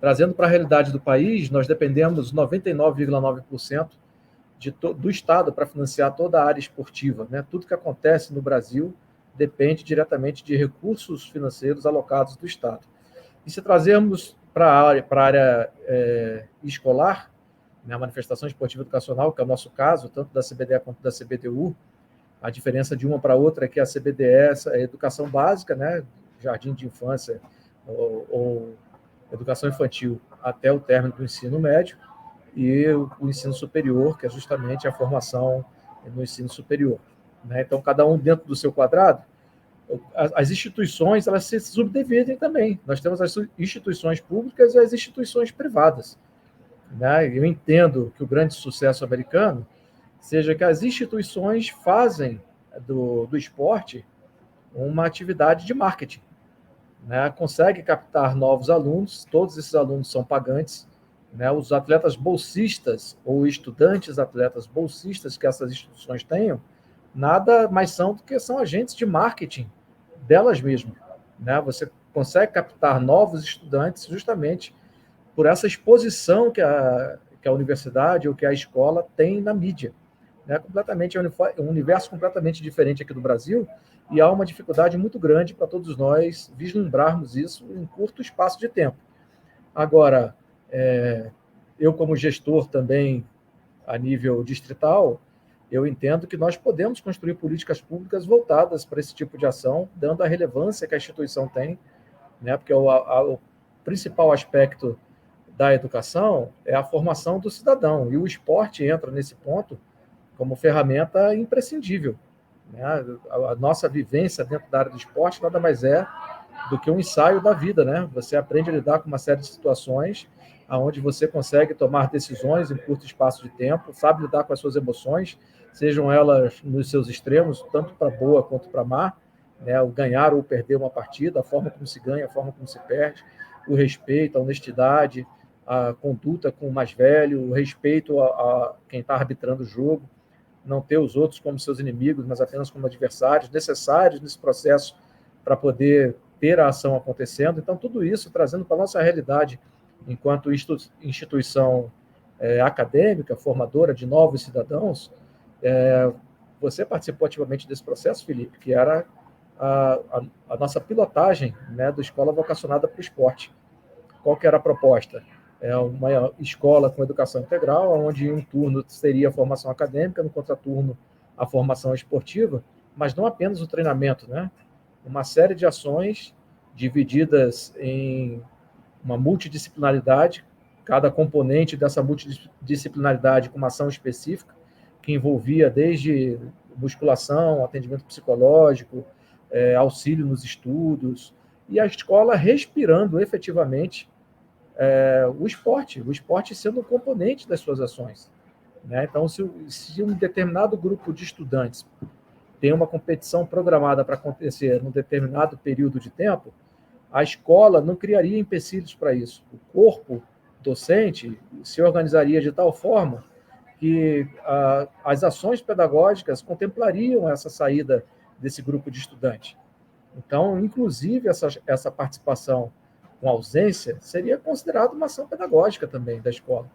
Trazendo para a realidade do país, nós dependemos 99,9% do Estado para financiar toda a área esportiva, né? Tudo que acontece no Brasil depende diretamente de recursos financeiros alocados do Estado. E se trazermos para a área escolar, né, a manifestação esportiva educacional, que é o nosso caso, tanto da CBDE quanto da CBDU, a diferença de uma para outra é que a CBDE é a educação básica, né, jardim de infância ou educação infantil até o término do ensino médio, e o ensino superior, que é justamente a formação no ensino superior, né? Então, cada um dentro do seu quadrado. As instituições, elas se subdividem também. Nós temos as instituições públicas e as instituições privadas, né? Eu entendo que o grande sucesso americano seja que as instituições fazem do esporte uma atividade de marketing, né? Consegue captar novos alunos, todos esses alunos são pagantes, né? Os atletas bolsistas ou estudantes atletas bolsistas que essas instituições tenham, nada mais são do que são agentes de marketing delas mesmas, né? Você consegue captar novos estudantes justamente por essa exposição que a universidade ou que a escola tem na mídia, né? É um universo completamente diferente aqui do Brasil e há uma dificuldade muito grande para todos nós vislumbrarmos isso em curto espaço de tempo. Agora, eu como gestor também a nível distrital, eu entendo que nós podemos construir políticas públicas voltadas para esse tipo de ação, dando a relevância que a instituição tem, né? Porque o principal aspecto da educação é a formação do cidadão, e o esporte entra nesse ponto como ferramenta imprescindível, né? A nossa vivência dentro da área do esporte nada mais é do que um ensaio da vida, né? Você aprende a lidar com uma série de situações onde você consegue tomar decisões em curto espaço de tempo, sabe lidar com as suas emoções, sejam elas nos seus extremos, tanto para boa quanto para má, né? O ganhar ou perder uma partida, a forma como se ganha, a forma como se perde, o respeito, a honestidade, a conduta com o mais velho, o respeito a quem está arbitrando o jogo, não ter os outros como seus inimigos, mas apenas como adversários, necessários nesse processo para poder ter a ação acontecendo. Então, tudo isso trazendo para a nossa realidade enquanto instituição acadêmica, formadora de novos cidadãos. Você participou ativamente desse processo, Felipe, que era a nossa pilotagem, né, da escola vocacionada para o esporte. Qual que era a proposta? É uma escola com educação integral, onde em um turno seria a formação acadêmica, no contraturno a formação esportiva, mas não apenas o treinamento, né? Uma série de ações divididas em uma multidisciplinaridade, cada componente dessa multidisciplinaridade com uma ação específica, que envolvia desde musculação, atendimento psicológico, auxílio nos estudos, e a escola respirando efetivamente o esporte sendo um componente das suas ações. Né? Então, se um determinado grupo de estudantes tem uma competição programada para acontecer num determinado período de tempo, a escola não criaria empecilhos para isso. O corpo docente se organizaria de tal forma que as ações pedagógicas contemplariam essa saída desse grupo de estudantes. Então, inclusive, essa participação com ausência seria considerada uma ação pedagógica também da escola.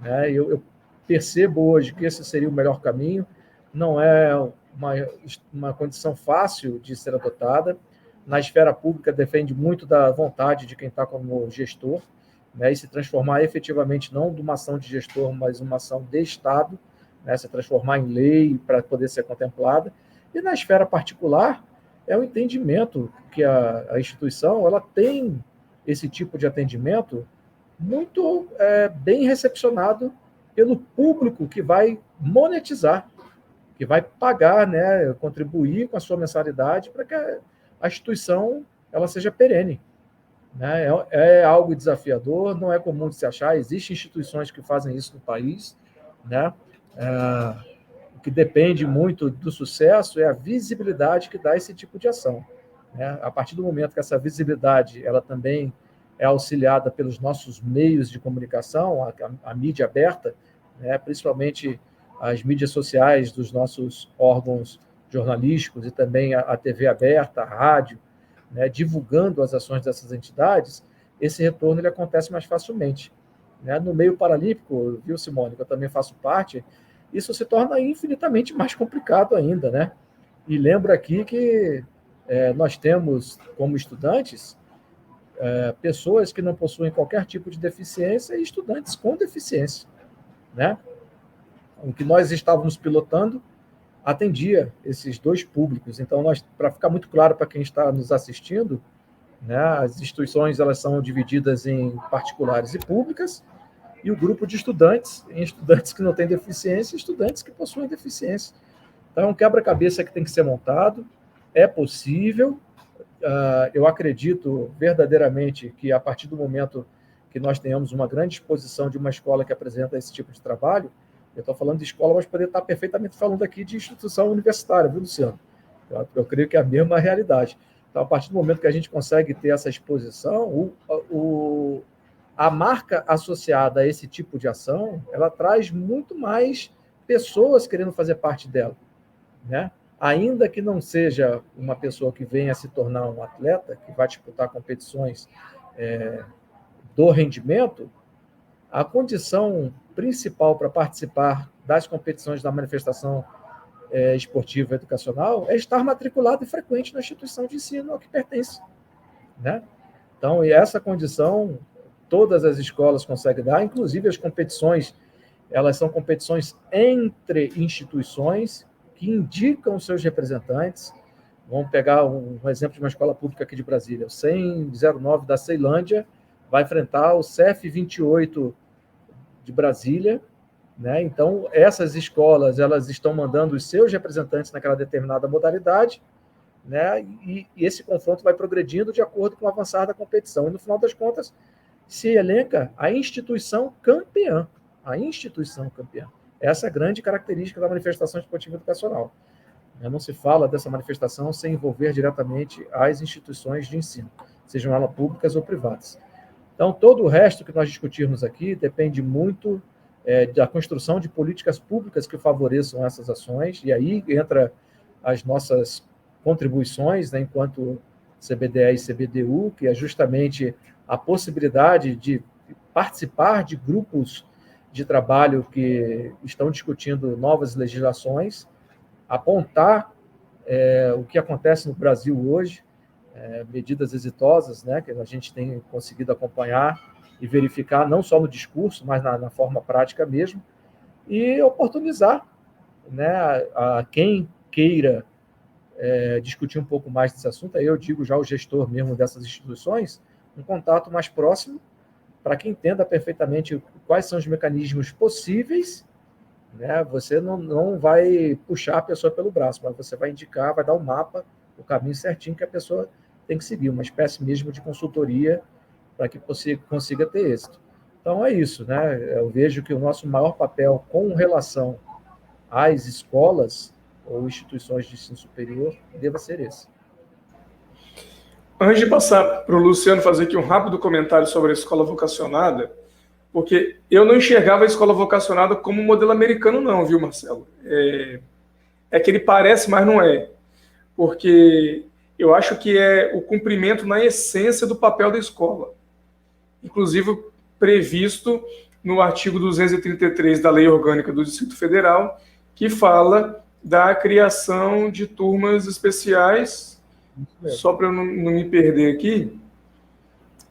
Né? Eu percebo hoje que esse seria o melhor caminho, não é uma condição fácil de ser adotada. Na esfera pública, depende muito da vontade de quem está como gestor, né, e se transformar efetivamente não de uma ação de gestor, mas uma ação de Estado, né, se transformar em lei para poder ser contemplada. E na esfera particular, é o entendimento que a instituição ela tem esse tipo de atendimento muito bem recepcionado pelo público que vai monetizar, que vai pagar, né, contribuir com a sua mensalidade para que a instituição ela seja perene. Né? É algo desafiador, não é comum de se achar, existem instituições que fazem isso no país, né? O que depende muito do sucesso é a visibilidade que dá esse tipo de ação. Né? A partir do momento que essa visibilidade ela também é auxiliada pelos nossos meios de comunicação, a mídia aberta, né? Principalmente as mídias sociais dos nossos órgãos jornalísticos e também a TV aberta, a rádio, né, divulgando as ações dessas entidades, esse retorno ele acontece mais facilmente. Né? No meio paralímpico, viu, Simone, que eu também faço parte, isso se torna infinitamente mais complicado ainda. Né? E lembro aqui que nós temos, como estudantes, pessoas que não possuem qualquer tipo de deficiência e estudantes com deficiência. Né? O que nós estávamos pilotando atendia esses dois públicos. Então, para ficar muito claro para quem está nos assistindo, né, as instituições elas são divididas em particulares e públicas, e o grupo de estudantes, em estudantes que não têm deficiência e estudantes que possuem deficiência. Então, é um quebra-cabeça que tem que ser montado, é possível. Eu acredito verdadeiramente que, a partir do momento que nós tenhamos uma grande exposição de uma escola que apresenta esse tipo de trabalho, eu estou falando de escola, mas poderia estar perfeitamente falando aqui de instituição universitária, viu, Luciano? Eu creio que é a mesma realidade. Então, a partir do momento que a gente consegue ter essa exposição, a marca associada a esse tipo de ação, ela traz muito mais pessoas querendo fazer parte dela. Né? Ainda que não seja uma pessoa que venha a se tornar um atleta, que vai disputar competições do rendimento, a condição principal para participar das competições da manifestação esportiva educacional é estar matriculado e frequente na instituição de ensino ao que pertence. Né? Então, e essa condição, todas as escolas conseguem dar, inclusive as competições, elas são competições entre instituições que indicam os seus representantes. Vamos pegar um exemplo de uma escola pública aqui de Brasília. O 10009 da Ceilândia vai enfrentar o CEF 28 de Brasília, né? Então, essas escolas elas estão mandando os seus representantes naquela determinada modalidade, né? E esse confronto vai progredindo de acordo com o avançar da competição. E, no final das contas, se elenca a instituição campeã. A instituição campeã. Essa é a grande característica da manifestação esportiva educacional. Não se fala dessa manifestação sem envolver diretamente as instituições de ensino, sejam elas públicas ou privadas. Então, todo o resto que nós discutirmos aqui depende muito da construção de políticas públicas que favoreçam essas ações, e aí entra as nossas contribuições, né, enquanto CBDE e CBDU, que é justamente a possibilidade de participar de grupos de trabalho que estão discutindo novas legislações, apontar o que acontece no Brasil hoje, medidas exitosas, né, que a gente tem conseguido acompanhar e verificar, não só no discurso, mas na forma prática mesmo, e oportunizar, né, a quem queira discutir um pouco mais desse assunto, aí eu digo já o gestor mesmo dessas instituições, um contato mais próximo para que entenda perfeitamente quais são os mecanismos possíveis, né? Você não vai puxar a pessoa pelo braço, mas você vai indicar, vai dar o mapa, o caminho certinho que a pessoa tem que seguir, uma espécie mesmo de consultoria para que você consiga ter êxito. Então é isso, né? Eu vejo que o nosso maior papel com relação às escolas ou instituições de ensino superior deva ser esse. Antes de passar para o Luciano fazer aqui um rápido comentário sobre a escola vocacionada, porque eu não enxergava a escola vocacionada como um modelo americano não, viu, Marcelo? É que ele parece, mas não é. Porque eu acho que é o cumprimento na essência do papel da escola. Inclusive previsto no artigo 233 da Lei Orgânica do Distrito Federal, que fala da criação de turmas especiais, só para eu não me perder aqui,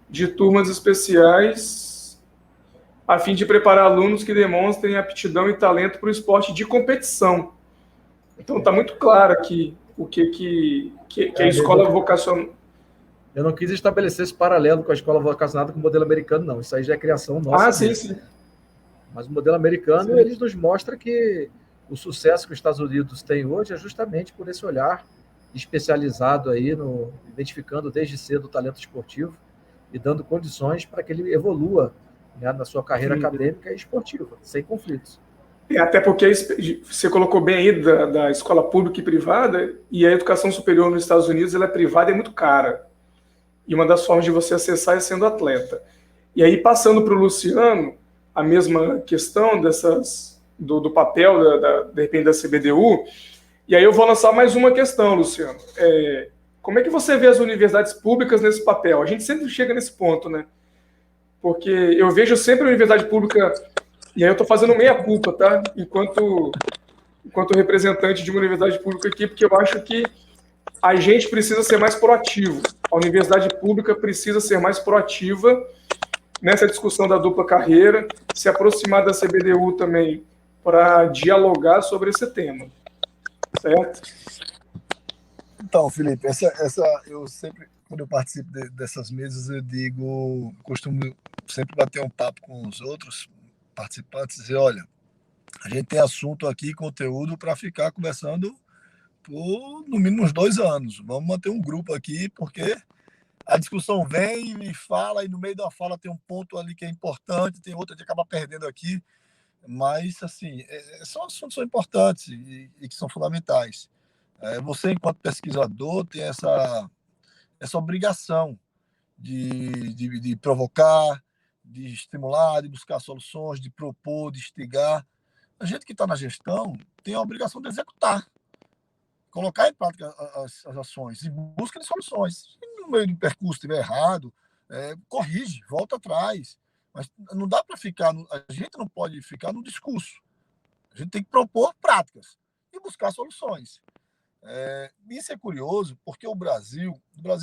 de turmas especiais a fim de preparar alunos que demonstrem aptidão e talento para o esporte de competição. Então está muito claro aqui o que a escola vocacional... Eu não quis estabelecer esse paralelo com a escola vocacionada com o modelo americano, não. Isso aí já é criação nossa. Sim. Mas o modelo americano, ele nos mostra que o sucesso que os Estados Unidos têm hoje é justamente por esse olhar especializado aí, identificando desde cedo o talento esportivo e dando condições para que ele evolua, né, na sua carreira acadêmica e esportiva, sem conflitos. Até porque você colocou bem aí da escola pública e privada, e a educação superior nos Estados Unidos ela é privada e é muito cara. E uma das formas de você acessar é sendo atleta. E aí, passando para o Luciano, a mesma questão do papel, de repente, da CBDU, e aí eu vou lançar mais uma questão, Luciano. Como é que você vê as universidades públicas nesse papel? A gente sempre chega nesse ponto, né? Porque eu vejo sempre a universidade pública, e aí eu estou fazendo meia-culpa, tá? Enquanto representante de uma universidade pública aqui, porque eu acho que a gente precisa ser mais proativo. A universidade pública precisa ser mais proativa nessa discussão da dupla carreira, se aproximar da CBDU também para dialogar sobre esse tema. Certo? Então, Felipe, eu sempre, quando eu participo dessas mesas, costumo sempre bater um papo com os outros participantes e dizer, olha, a gente tem assunto aqui, conteúdo para ficar conversando por no mínimo uns 2 anos. Vamos manter um grupo aqui, porque a discussão vem e fala, e no meio da fala tem um ponto ali que é importante, tem outro que acaba perdendo aqui, mas, assim, são assuntos que são importantes e que são fundamentais. Você, enquanto pesquisador, tem essa obrigação de provocar, de estimular, de buscar soluções, de propor, de instigar. A gente que está na gestão tem a obrigação de executar, colocar em prática as ações e busca de soluções. Se no meio do percurso estiver errado, corrige, volta atrás. Mas não dá para ficar... A gente não pode ficar no discurso. A gente tem que propor práticas e buscar soluções. Isso é curioso porque o Brasil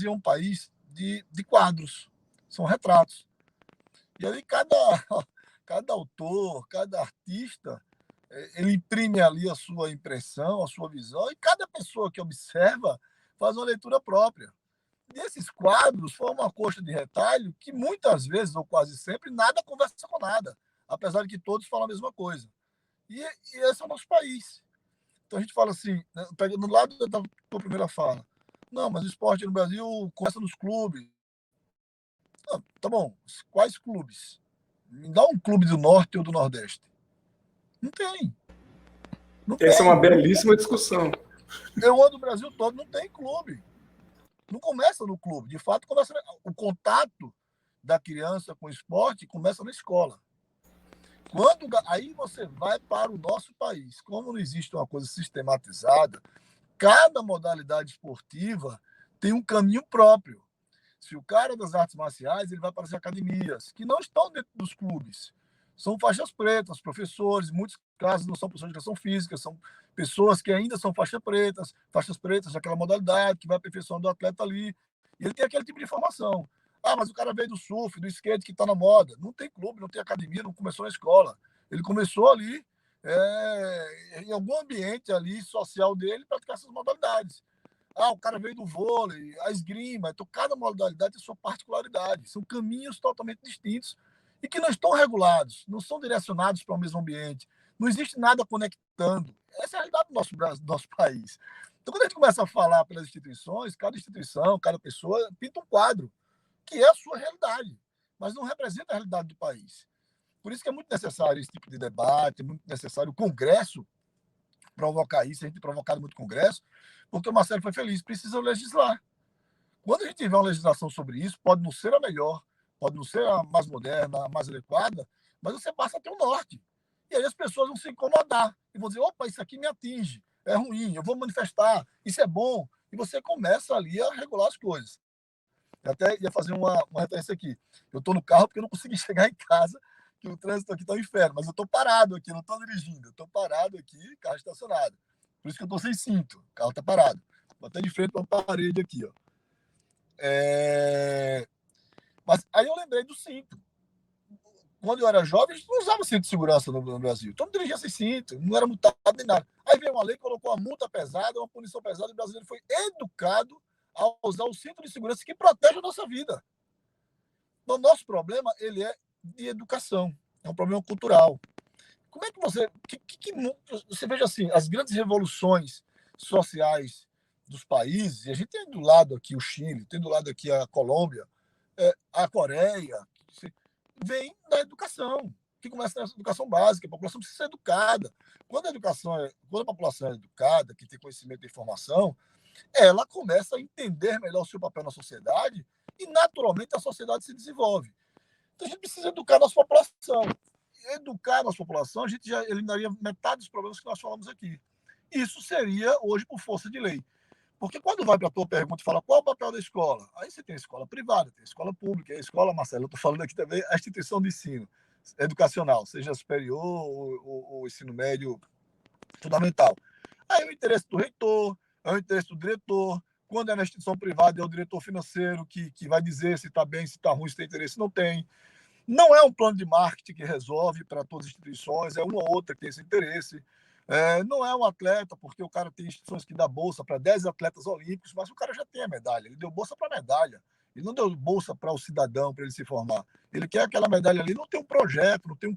é um país de quadros, são retratos. E aí cada autor, cada artista, ele imprime ali a sua impressão, a sua visão, e cada pessoa que observa faz uma leitura própria. E esses quadros formam uma coxa de retalho que muitas vezes, ou quase sempre, nada conversa com nada, apesar de que todos falam a mesma coisa. E esse é o nosso país. Então a gente fala assim, né, pegando no lado da tua primeira fala, não, mas o esporte no Brasil começa nos clubes. Não, tá bom, quais clubes? Me dá um clube do Norte ou do Nordeste. Não tem. Essa é uma belíssima discussão. Eu ando o Brasil todo, não tem clube. Não começa no clube. De fato, o contato da criança com o esporte começa na escola. Aí você vai para o nosso país. Como não existe uma coisa sistematizada, cada modalidade esportiva tem um caminho próprio. Se o cara é das artes marciais, ele vai para as academias, que não estão dentro dos clubes. São faixas pretas, professores, em muitos casos não são professores de educação física, são pessoas que ainda são faixas pretas daquela modalidade, que vai aperfeiçoando o atleta ali. E ele tem aquele tipo de formação. Mas o cara veio do surf, do skate, que está na moda. Não tem clube, não tem academia, não começou na escola. Ele começou ali, em algum ambiente ali social dele, praticar essas modalidades. O cara veio do vôlei, a esgrima. Então, cada modalidade tem sua particularidade. São caminhos totalmente distintos e que não estão regulados, não são direcionados para o mesmo ambiente. Não existe nada conectando. Essa é a realidade do nosso país. Então, quando a gente começa a falar pelas instituições, cada instituição, cada pessoa pinta um quadro, que é a sua realidade, mas não representa a realidade do país. Por isso que é muito necessário esse tipo de debate, é muito necessário o Congresso provocar isso. A gente tem provocado muito o Congresso, porque o Marcelo foi feliz, precisa legislar. Quando a gente tiver uma legislação sobre isso, pode não ser a melhor, pode não ser a mais moderna, a mais adequada, mas você passa a ter um norte. E aí as pessoas vão se incomodar e vão dizer, opa, isso aqui me atinge, é ruim, eu vou manifestar, isso é bom. E você começa ali a regular as coisas. Eu até ia fazer uma referência aqui. Eu estou no carro porque eu não consegui chegar em casa, que o trânsito aqui está um inferno, mas eu estou parado aqui, não estou dirigindo, eu estou parado aqui, carro estacionado. Por isso que eu estou sem cinto, o carro está parado. Estou até de frente para a parede aqui. Ó. Mas aí eu lembrei do cinto. Quando eu era jovem, a gente não usava cinto de segurança no Brasil. Todo mundo dirigia sem cinto, não era multado nem nada. Aí veio uma lei que colocou uma multa pesada, uma punição pesada, e o brasileiro foi educado a usar o cinto de segurança que protege a nossa vida. O nosso problema, ele é de educação, é um problema cultural. Como é que você veja assim, as grandes revoluções sociais dos países, e a gente tem do lado aqui o Chile, tem do lado aqui a Colômbia, a Coreia, vem da educação, que começa na educação básica. A população precisa ser educada. Quando a população é educada, que tem conhecimento e informação, ela começa a entender melhor o seu papel na sociedade e, naturalmente, a sociedade se desenvolve. Então, a gente precisa educar a nossa população. Educar a nossa população, a gente já eliminaria metade dos problemas que nós falamos aqui. Isso seria, hoje, por força de lei. Porque quando vai para a tua pergunta e fala qual é o papel da escola, aí você tem a escola privada, tem a escola pública, a escola, Marcelo, eu estou falando aqui também, a instituição de ensino educacional, seja superior ou ensino médio fundamental. Aí o interesse do reitor, é o interesse do diretor. Quando é na instituição privada, é o diretor financeiro que vai dizer se está bem, se está ruim, se tem interesse, se não tem. Não é um plano de marketing que resolve para todas as instituições, é uma ou outra que tem esse interesse. Não é um atleta, porque o cara tem instituições que dá bolsa para 10 atletas olímpicos, mas o cara já tem a medalha, ele deu bolsa para medalha, ele não deu bolsa para o cidadão, para ele se formar. Ele quer aquela medalha ali, não tem um projeto, não tem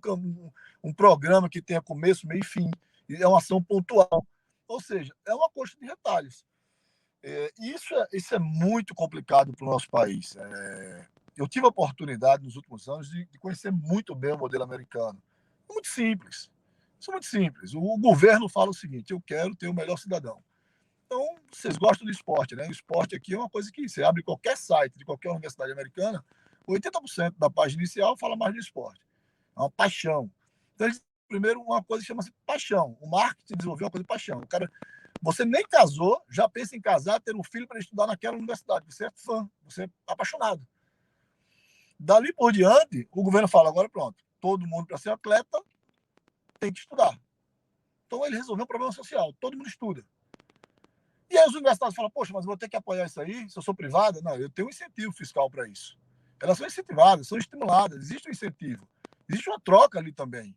um programa que tenha começo, meio e fim, é uma ação pontual. Ou seja, é uma coxa de retalhos. Isso é muito complicado para o nosso país. Eu tive a oportunidade nos últimos anos de conhecer muito bem o modelo americano. É muito simples. Isso é muito simples. O governo fala o seguinte: eu quero ter o melhor cidadão. Então, vocês gostam do esporte, né? O esporte aqui é uma coisa que você abre qualquer site de qualquer universidade americana, 80% da página inicial fala mais de esporte. É uma paixão. Então, primeiro, uma coisa que chama-se paixão. O marketing desenvolveu uma coisa de paixão. O cara, você nem casou, já pensa em casar, ter um filho para estudar naquela universidade. Você é fã, você é apaixonado. Dali por diante, o governo fala, agora pronto, todo mundo para ser atleta tem que estudar. Então ele resolveu um problema social, todo mundo estuda. E aí os universidades falam, poxa, mas eu vou ter que apoiar isso aí, se eu sou privada? Não, eu tenho um incentivo fiscal para isso. Elas são incentivadas, são estimuladas, existe um incentivo. Existe uma troca ali também,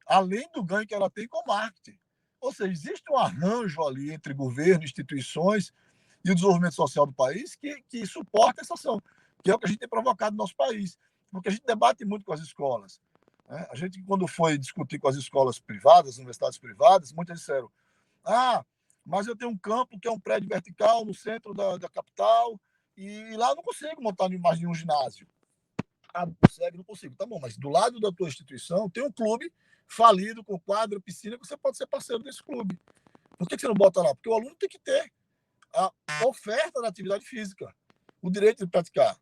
além do ganho que ela tem com o marketing. Ou seja, existe um arranjo ali entre governo, instituições e o desenvolvimento social do país que suporta essa ação, que é o que a gente tem provocado no nosso país. Porque a gente debate muito com as escolas. Né? A gente, quando foi discutir com as escolas privadas, universidades privadas, muitas disseram, mas eu tenho um campo que é um prédio vertical no centro da capital e lá eu não consigo montar mais de um ginásio. Não consegue, não consigo. Tá bom, mas do lado da tua instituição tem um clube falido com quadra, piscina, que você pode ser parceiro desse clube. Por que você não bota lá? Porque o aluno tem que ter a oferta da atividade física, o direito de praticar.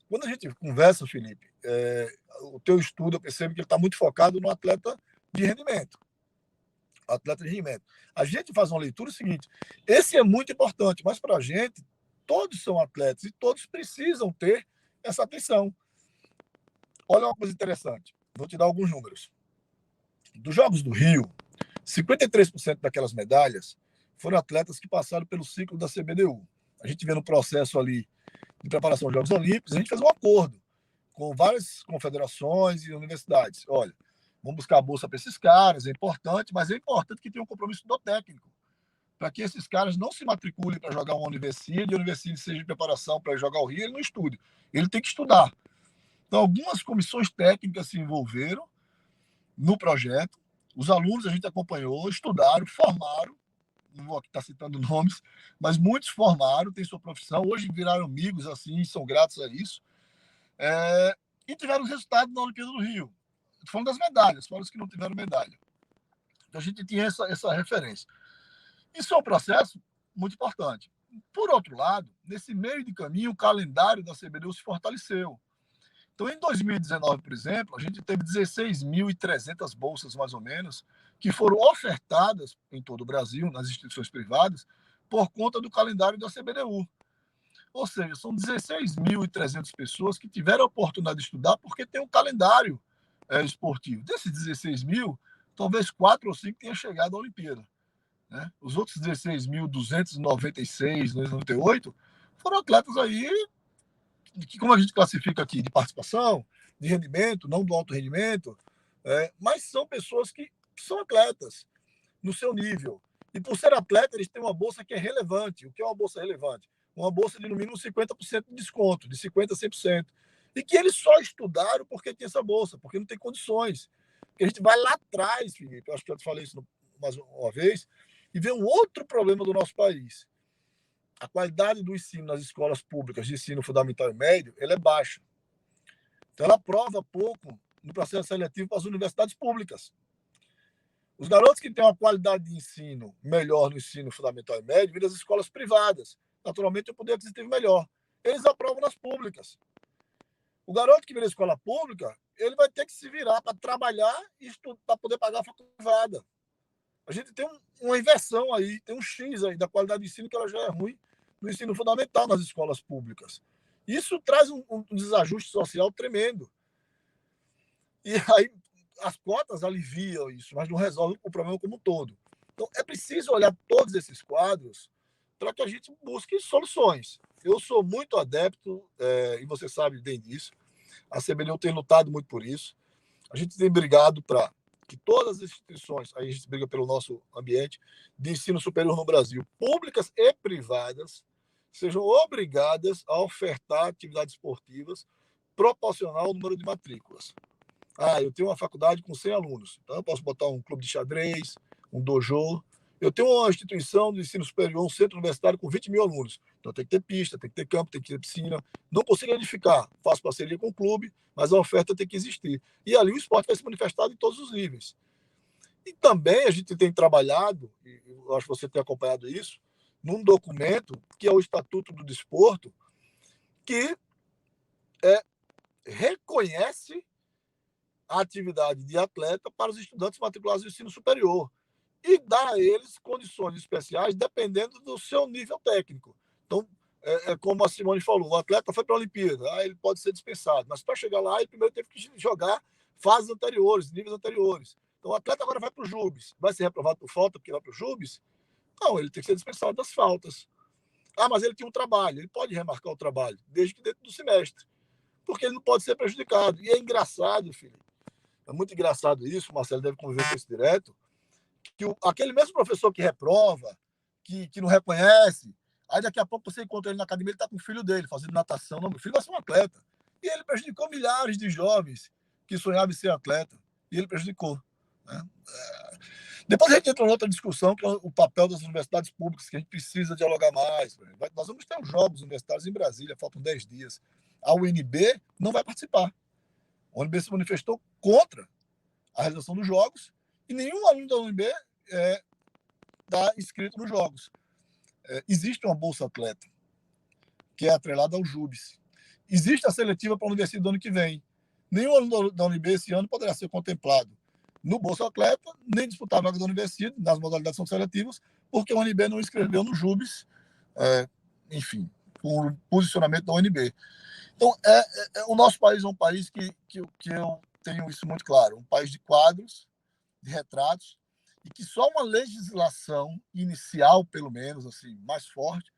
Quando a gente conversa, Felipe, o teu estudo, eu percebo que ele está muito focado no atleta de rendimento. Atleta de rendimento. A gente faz uma leitura seguinte, esse é muito importante, mas para a gente, todos são atletas e todos precisam ter essa atenção. Olha uma coisa interessante, vou te dar alguns números. Dos Jogos do Rio, 53% daquelas medalhas foram atletas que passaram pelo ciclo da CBDU. A gente vê no processo ali de preparação dos Jogos Olímpicos, a gente fez um acordo com várias confederações e universidades. Olha, vamos buscar a bolsa para esses caras, é importante, mas é importante que tenha um compromisso do técnico. para que esses caras não se matriculem para jogar uma universidade, e a universidade seja de preparação para jogar o Rio, ele não estude. Ele tem que estudar. Então, algumas comissões técnicas se envolveram no projeto, os alunos a gente acompanhou, estudaram, formaram, não vou aqui estar citando nomes, mas muitos formaram, têm sua profissão, hoje viraram amigos, assim, são gratos a isso, e tiveram resultado na Olimpíada do Rio. Estou falando das medalhas, fora os que não tiveram medalha. Então, a gente tinha essa referência. Isso é um processo muito importante. Por outro lado, nesse meio de caminho, o calendário da CBDU se fortaleceu. Então, em 2019, por exemplo, a gente teve 16.300 bolsas, mais ou menos, que foram ofertadas em todo o Brasil, nas instituições privadas, por conta do calendário da CBDU. Ou seja, são 16.300 pessoas que tiveram a oportunidade de estudar porque tem um calendário esportivo. Desses 16 mil, talvez 4 ou 5 tenham chegado à Olimpíada. Né? Os outros 16.296, 98, foram atletas aí que, como a gente classifica aqui, de participação, de rendimento, não do alto rendimento, mas são pessoas que são atletas no seu nível. E por ser atleta, eles têm uma bolsa que é relevante. O que é uma bolsa relevante? Uma bolsa de no mínimo 50% de desconto, de 50% a 100%. E que eles só estudaram porque tem essa bolsa, porque não tem condições. Porque a gente vai lá atrás, Felipe, eu acho que eu te falei isso mais uma vez, e vê um outro problema do nosso país. A qualidade do ensino nas escolas públicas de ensino fundamental e médio, ela é baixa. Então, ela aprova pouco no processo seletivo para as universidades públicas. Os garotos que têm uma qualidade de ensino melhor no ensino fundamental e médio vêm das escolas privadas. Naturalmente, o poder aquisitivo melhor. Eles aprovam nas públicas. O garoto que vem da escola pública, ele vai ter que se virar para trabalhar e estudar para poder pagar a faculdade privada. A gente tem uma inversão aí, tem um X aí da qualidade de ensino que ela já é ruim no ensino fundamental nas escolas públicas. Isso traz um desajuste social tremendo. E aí as cotas aliviam isso, mas não resolvem o problema como um todo. Então, é preciso olhar todos esses quadros para que a gente busque soluções. Eu sou muito adepto, e você sabe bem disso, a CBDU tem lutado muito por isso. A gente tem brigado para que todas as instituições, aí a gente briga pelo nosso ambiente, de ensino superior no Brasil, públicas e privadas, sejam obrigadas a ofertar atividades esportivas proporcional ao número de matrículas. Eu tenho uma faculdade com 100 alunos, então eu posso botar um clube de xadrez, um dojo. Eu tenho uma instituição de ensino superior, um centro universitário com 20 mil alunos. Então tem que ter pista, tem que ter campo, tem que ter piscina. Não consigo edificar, faço parceria com o clube, mas a oferta tem que existir. E ali o esporte vai se manifestar em todos os níveis. E também a gente tem trabalhado, e eu acho que você tem acompanhado isso, num documento que é o Estatuto do Desporto, que reconhece a atividade de atleta para os estudantes matriculados no ensino superior e dá a eles condições especiais dependendo do seu nível técnico. Então, como a Simone falou, o atleta foi para a Olimpíada, ele pode ser dispensado, mas para chegar lá, ele primeiro teve que jogar fases anteriores, níveis anteriores. Então, o atleta agora vai para o JUBES, vai ser reprovado por falta porque vai para o JUBES? Não, ele tem que ser dispensado das faltas. Mas ele tinha um trabalho, ele pode remarcar o trabalho, desde que dentro do semestre, porque ele não pode ser prejudicado. E é engraçado, filho, é muito engraçado isso, o Marcelo deve conviver com isso direto, que aquele mesmo professor que reprova, que não reconhece, aí daqui a pouco você encontra ele na academia, ele está com o filho dele, fazendo natação. Não, meu filho vai ser um atleta. E ele prejudicou milhares de jovens que sonhavam em ser atleta. E ele prejudicou. Né? Depois a gente entra em outra discussão, que é o papel das universidades públicas, que a gente precisa dialogar mais. Nós vamos ter os jogos universitários em Brasília, faltam 10 dias. A UNB não vai participar. A UNB se manifestou contra a realização dos jogos e nenhum aluno da UNB está inscrito nos jogos. Existe uma Bolsa Atleta, que é atrelada ao JUBES. Existe a seletiva para a universidade do ano que vem. Nenhum aluno da UNB esse ano poderá ser contemplado no Bolsa Atleta, nem disputar a vaga da universidade, nas modalidades são seletivas, porque a UNB não inscreveu no JUBES, enfim, por posicionamento da UNB. Então, o nosso país é um país que eu tenho isso muito claro, um país de quadros, de retratos, e que só uma legislação inicial, pelo menos, assim, mais forte,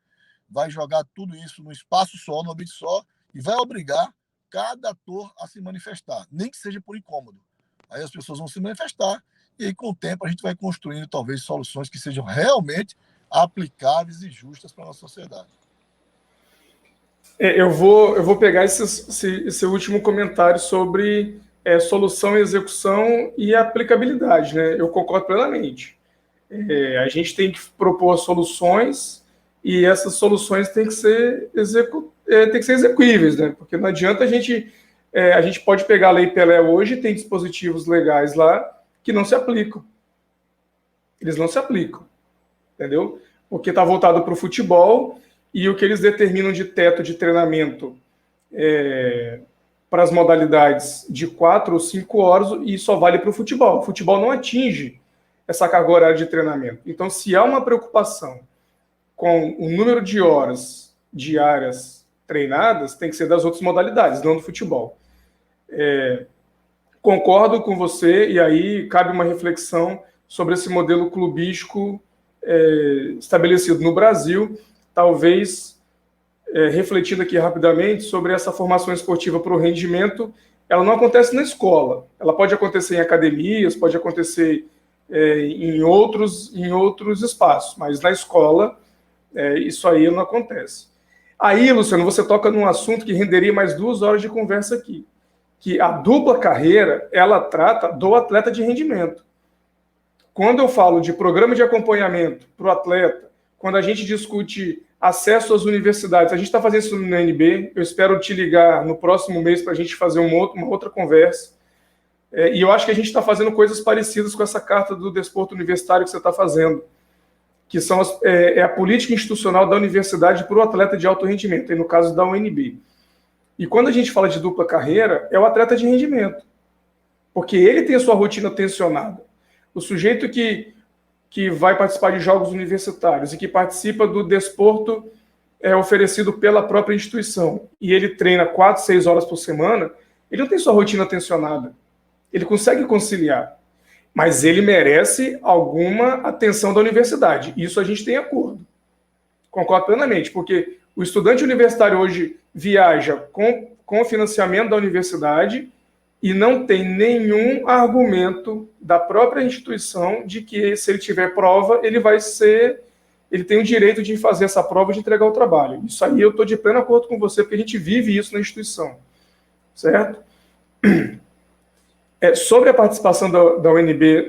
vai jogar tudo isso num espaço só, num ambiente só, e vai obrigar cada ator a se manifestar, nem que seja por incômodo. Aí as pessoas vão se manifestar, e aí, com o tempo, a gente vai construindo, talvez, soluções que sejam realmente aplicáveis e justas para a nossa sociedade. Eu vou pegar esse último comentário sobre solução, execução e aplicabilidade, né? Eu concordo plenamente. A gente tem que propor soluções e essas soluções têm que ser execuíveis, né? Porque não adianta a gente pode pegar a Lei Pelé hoje, tem dispositivos legais lá que não se aplicam. Eles não se aplicam, entendeu? Porque está voltado para o futebol e o que eles determinam de teto de treinamento para as modalidades de 4 ou 5 horas e só vale para o futebol. O futebol não atinge essa carga horária de treinamento. Então, se há uma preocupação com o número de horas diárias treinadas, tem que ser das outras modalidades, não do futebol. Concordo com você, e aí cabe uma reflexão sobre esse modelo clubístico estabelecido no Brasil, talvez refletindo aqui rapidamente sobre essa formação esportiva para o rendimento. Ela não acontece na escola, ela pode acontecer em academias, pode acontecer em outros espaços, mas na escola isso aí não acontece. Aí, Luciano, você toca num assunto que renderia mais 2 horas de conversa aqui, que a dupla carreira, ela trata do atleta de rendimento. Quando eu falo de programa de acompanhamento para o atleta, quando a gente discute acesso às universidades, a gente está fazendo isso no NB, eu espero te ligar no próximo mês para a gente fazer uma outra conversa. E eu acho que a gente está fazendo coisas parecidas com essa carta do desporto universitário que você está fazendo, que são a política institucional da universidade para o atleta de alto rendimento, e no caso da UNB. E quando a gente fala de dupla carreira, é o atleta de rendimento, porque ele tem a sua rotina tensionada. O sujeito que vai participar de jogos universitários e que participa do desporto oferecido pela própria instituição, e ele treina 4, 6 horas por semana, ele não tem sua rotina tensionada. Ele consegue conciliar, mas ele merece alguma atenção da universidade. Isso a gente tem acordo. Concordo plenamente, porque o estudante universitário hoje viaja com o financiamento da universidade e não tem nenhum argumento da própria instituição de que, se ele tiver prova, ele tem o direito de fazer essa prova e de entregar o trabalho. Isso aí eu estou de pleno acordo com você, porque a gente vive isso na instituição. Certo? Sobre a participação da UNB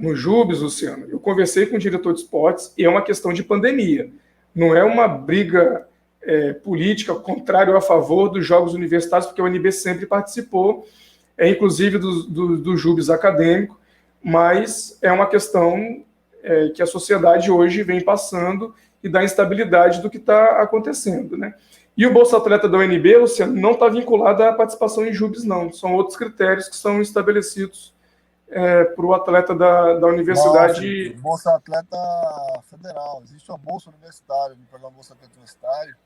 no JUBES, Luciano, eu conversei com o diretor de esportes e é uma questão de pandemia. Não é uma briga política contrária ou a favor dos jogos universitários, porque a UNB sempre participou, inclusive do JUBES acadêmico, mas é uma questão que a sociedade hoje vem passando e da instabilidade do que está acontecendo, né? E o Bolsa Atleta da UNB, Luciano, não está vinculado à participação em JUBES, não. São outros critérios que são estabelecidos para o atleta da universidade. Nossa, Bolsa Atleta Federal. Existe uma Bolsa Universitária, no programa Bolsa Atleta Universitário,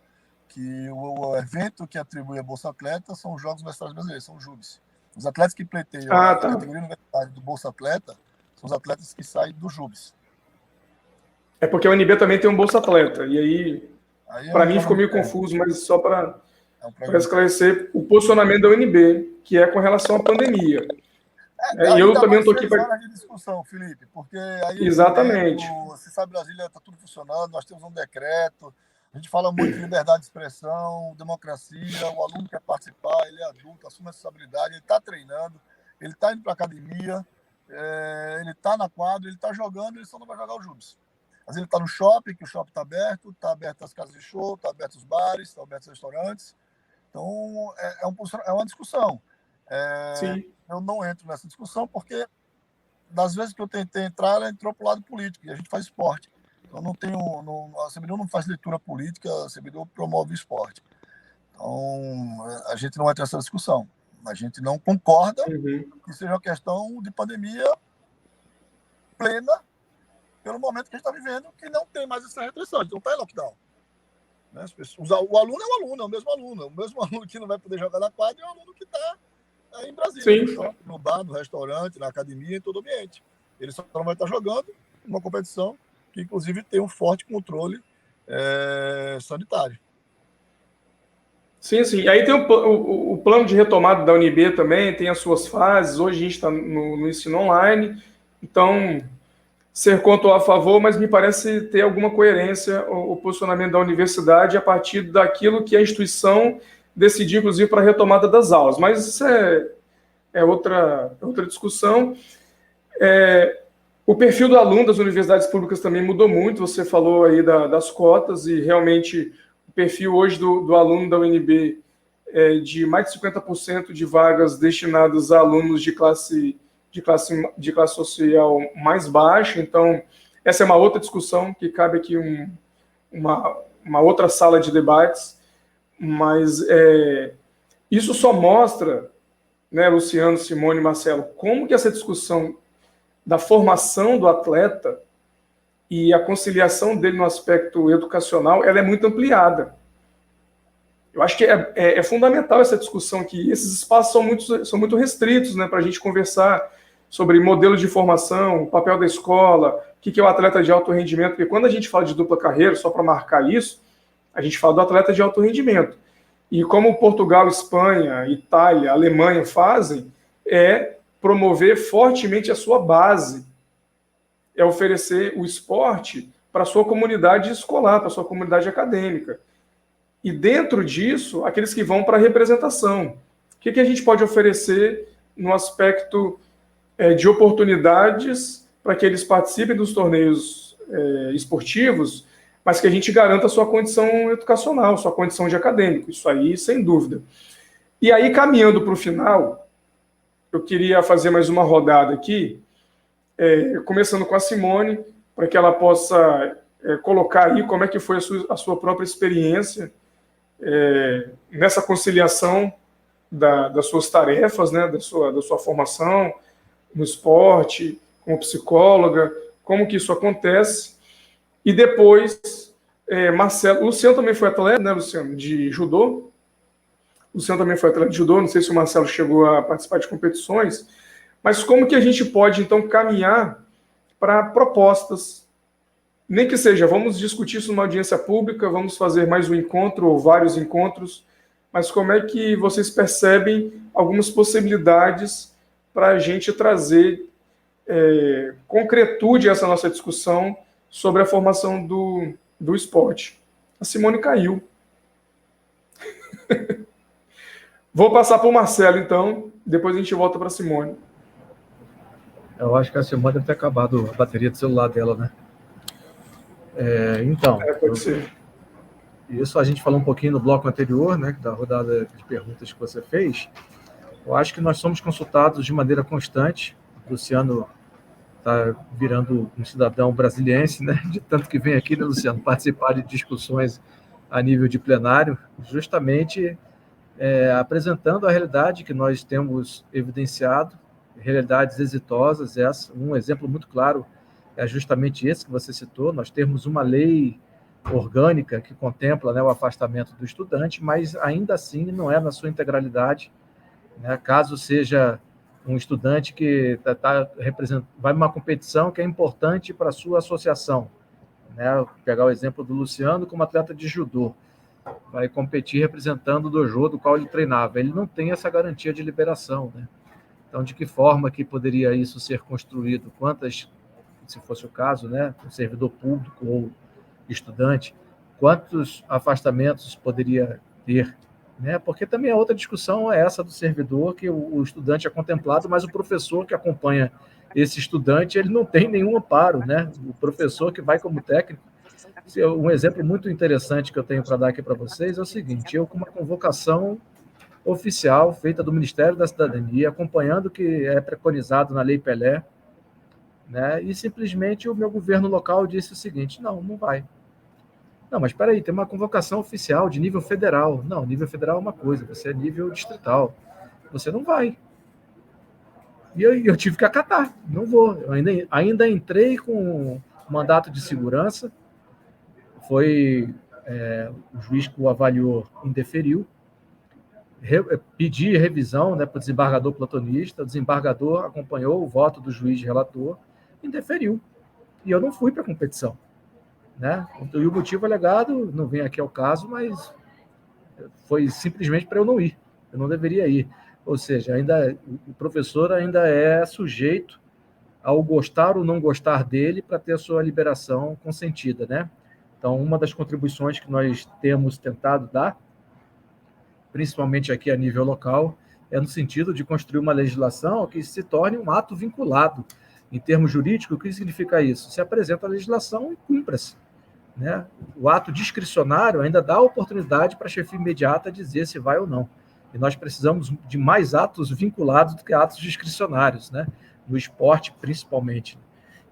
que o evento que atribui a Bolsa Atleta são os Jogos Universitários Brasileiros, são os JUBES. Os atletas que pleiteiam a categoria universitária do Bolsa Atleta são os atletas que saem do JUBES. É porque a UNB também tem um Bolsa Atleta, e aí para mim ficou meio confuso, mas só para esclarecer o posicionamento da UNB, que é com relação à pandemia. E eu também estou aqui para de discussão, Felipe, porque aí exatamente. Você sabe, Brasília está tudo funcionando, nós temos um decreto, a gente fala muito de liberdade de expressão, democracia, o aluno quer participar, ele é adulto, assume a responsabilidade, ele está treinando, ele está indo para a academia, ele está na quadra, ele está jogando, ele só não vai jogar o JUBES. Às vezes ele está no shopping, que o shopping está aberto as casas de show, está aberto os bares, está aberto os restaurantes. Então, é uma discussão. Sim. Eu não entro nessa discussão porque, das vezes que eu tentei entrar, ela entrou para o lado político, e a gente faz esporte. Então, a CBDU não faz leitura política, a CBDU promove esporte. Então, a gente não entra nessa discussão. A gente não concorda que seja uma questão de pandemia plena, pelo momento que a gente está vivendo, que não tem mais essa restrição, então está em lockdown. Né? O aluno é o aluno, é o mesmo aluno. O mesmo aluno que não vai poder jogar na quadra é o aluno que está em Brasília, no shopping, no bar, no restaurante, na academia, em todo o ambiente. Ele só não vai estar jogando numa competição que, inclusive, tem um forte controle sanitário. Sim, sim. E aí tem o plano de retomada da UNB também, tem as suas fases. Hoje a gente está no ensino online, então ser contra ou a favor, mas me parece ter alguma coerência o posicionamento da universidade a partir daquilo que a instituição decidiu, inclusive, para a retomada das aulas. Mas isso é outra discussão. O perfil do aluno das universidades públicas também mudou muito. Você falou aí das cotas, e realmente o perfil hoje do aluno da UNB é de mais de 50% de vagas destinadas a alunos de classe social mais baixa. Então, essa é uma outra discussão que cabe aqui uma outra sala de debates, mas isso só mostra, né, Luciano, Simone e Marcelo, como que essa discussão da formação do atleta e a conciliação dele no aspecto educacional, ela é muito ampliada. Eu acho que é fundamental essa discussão aqui. Esses espaços são muito restritos, né, para a gente conversar sobre modelo de formação, o papel da escola, o que é o atleta de alto rendimento, porque quando a gente fala de dupla carreira, só para marcar isso, a gente fala do atleta de alto rendimento. E como Portugal, Espanha, Itália, Alemanha fazem, é promover fortemente a sua base, é oferecer o esporte para a sua comunidade escolar, para a sua comunidade acadêmica. E dentro disso, aqueles que vão para a representação. O que a gente pode oferecer no aspecto de oportunidades para que eles participem dos torneios esportivos, mas que a gente garanta a sua condição educacional, sua condição de acadêmico, isso aí, sem dúvida. E aí, caminhando para o final, eu queria fazer mais uma rodada aqui, começando com a Simone, para que ela possa colocar aí como é que foi a sua própria experiência nessa conciliação das suas tarefas, né, da sua formação no esporte, como psicóloga, como que isso acontece. E depois, Marcelo, Luciano também foi atleta, né, Luciano, de judô. Luciano também foi atleta de judô, não sei se o Marcelo chegou a participar de competições, mas como que a gente pode, então, caminhar para propostas, nem que seja, vamos discutir isso numa audiência pública, vamos fazer mais um encontro ou vários encontros, mas como é que vocês percebem algumas possibilidades para a gente trazer concretude a essa nossa discussão sobre a formação do esporte? A Simone caiu. Vou passar para o Marcelo, então, depois a gente volta para a Simone. Eu acho que a Simone deve ter acabado a bateria do celular dela, né? Então, pode ser. Isso a gente falou um pouquinho no bloco anterior, né, da rodada de perguntas que você fez. Eu acho que nós somos consultados de maneira constante. O Luciano está virando um cidadão brasiliense, né, de tanto que vem aqui, né, Luciano, participar de discussões a nível de plenário, justamente apresentando a realidade que nós temos evidenciado, realidades exitosas. Um exemplo muito claro é justamente esse que você citou. Nós temos uma lei orgânica que contempla, né, o afastamento do estudante, mas ainda assim não é na sua integralidade, né, caso seja um estudante que vai numa competição que é importante para a sua associação, né, vou pegar o exemplo do Luciano como atleta de judô, vai competir representando o dojo do qual ele treinava, ele não tem essa garantia de liberação, né? Então, de que forma que poderia isso ser construído? Quantas, se fosse o caso, né, um servidor público ou estudante, quantos afastamentos poderia ter, né? Porque também a outra discussão é essa do servidor, que o estudante é contemplado, mas o professor que acompanha esse estudante, ele não tem nenhum amparo, né? O professor que vai como técnico. Um exemplo muito interessante que eu tenho para dar aqui para vocês é o seguinte: eu, com uma convocação oficial feita do Ministério da Cidadania, acompanhando o que é preconizado na Lei Pelé, né? E simplesmente o meu governo local disse o seguinte: não vai. Não, mas espera aí, tem uma convocação oficial de nível federal. Não, nível federal é uma coisa, você é nível distrital. Você não vai. E eu tive que acatar, não vou. Eu ainda entrei com mandato de segurança, foi o juiz que o avaliou indeferiu, pedi revisão, né, para o desembargador platonista, o desembargador acompanhou o voto do juiz relator, indeferiu. E eu não fui para a competição, né? E o motivo alegado, não vem aqui ao caso, mas foi simplesmente para eu não ir. Eu não deveria ir. Ou seja, o professor ainda é sujeito ao gostar ou não gostar dele para ter a sua liberação consentida, né? Então, uma das contribuições que nós temos tentado dar, principalmente aqui a nível local, é no sentido de construir uma legislação que se torne um ato vinculado. Em termos jurídicos, o que significa isso? Se apresenta a legislação e cumpra-se, né? O ato discricionário ainda dá a oportunidade para a chefia imediata dizer se vai ou não. E nós precisamos de mais atos vinculados do que atos discricionários, né? No esporte, principalmente.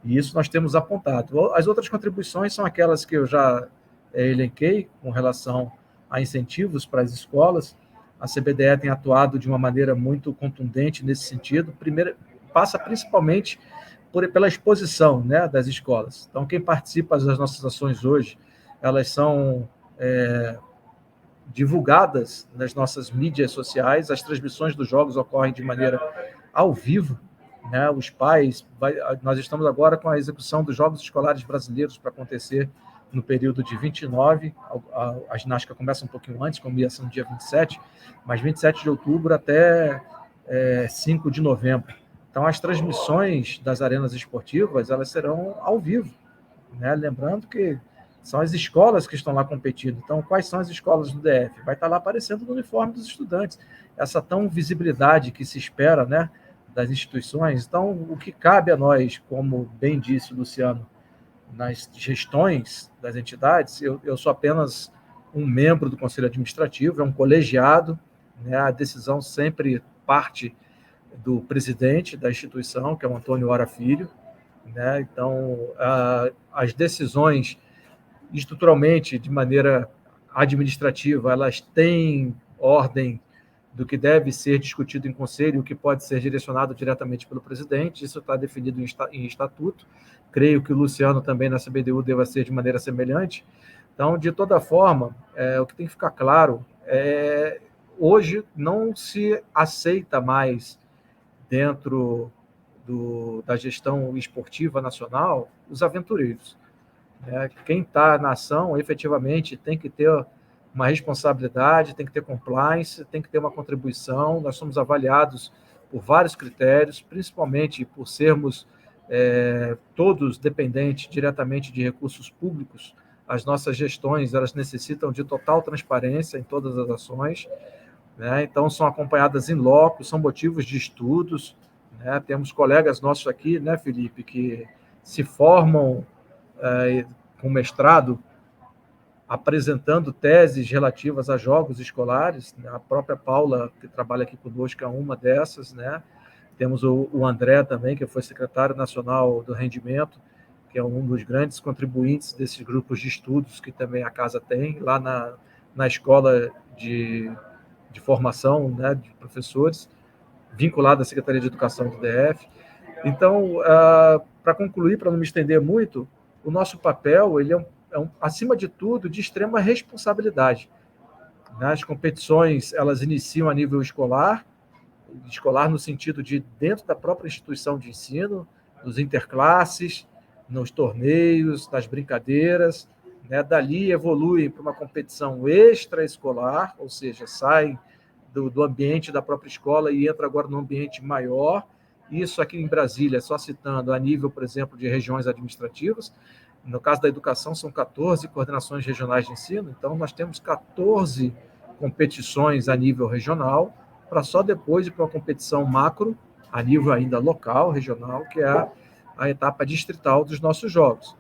E isso nós temos apontado. As outras contribuições são aquelas que eu já elenquei com relação a incentivos para as escolas. A CBDE tem atuado de uma maneira muito contundente nesse sentido. Primeiro, passa principalmente pela exposição, né, das escolas. Então, quem participa das nossas ações hoje, elas são divulgadas nas nossas mídias sociais. As transmissões dos jogos ocorrem de maneira ao vivo, né? Os pais, nós estamos agora com a execução dos Jogos Escolares Brasileiros para acontecer no período de 29, a ginástica começa um pouquinho antes, começa no dia 27, mas 27 de outubro até 5 de novembro. Então, as transmissões das arenas esportivas, elas serão ao vivo, né? Lembrando que são as escolas que estão lá competindo. Então, quais são as escolas do DF? Vai estar lá aparecendo no uniforme dos estudantes. Essa tão visibilidade que se espera, né, das instituições. Então, o que cabe a nós, como bem disse o Luciano, nas gestões das entidades, eu sou apenas um membro do Conselho Administrativo, é um colegiado, né? A decisão sempre parte do presidente da instituição, que é o Antônio Hora Filho, né? Então, as decisões, estruturalmente, de maneira administrativa, elas têm ordem do que deve ser discutido em conselho, o que pode ser direcionado diretamente pelo presidente. Isso está definido em estatuto. Creio que o Luciano também na CBDU deva ser de maneira semelhante. Então, de toda forma, o que tem que ficar claro é hoje não se aceita mais dentro da gestão esportiva nacional os aventureiros. Quem está na ação, efetivamente, tem que ter uma responsabilidade, tem que ter compliance, tem que ter uma contribuição. Nós somos avaliados por vários critérios, principalmente por sermos todos dependentes diretamente de recursos públicos. As nossas gestões, elas necessitam de total transparência em todas as ações, né? Então, são acompanhadas em loco, são motivos de estudos, né? Temos colegas nossos aqui, né, Felipe, que se formam com mestrado apresentando teses relativas a jogos escolares. A própria Paula, que trabalha aqui conosco, é uma dessas, né? Temos o André também, que foi secretário nacional do rendimento, que é um dos grandes contribuintes desses grupos de estudos que também a casa tem, lá na escola de formação, né, de professores, vinculada à Secretaria de Educação do DF. Então, para concluir, para não me estender muito, o nosso papel ele acima de tudo, de extrema responsabilidade. As competições, elas iniciam a nível escolar no sentido de dentro da própria instituição de ensino, nos interclasses, nos torneios, nas brincadeiras, né? Dali evoluem para uma competição extraescolar, ou seja, saem do ambiente da própria escola e entram agora num ambiente maior. Isso aqui em Brasília, só citando a nível, por exemplo, de regiões administrativas. No caso da educação, são 14 coordenações regionais de ensino, então nós temos 14 competições a nível regional, para só depois ir para uma competição macro, a nível ainda local, regional, que é a etapa distrital dos nossos jogos.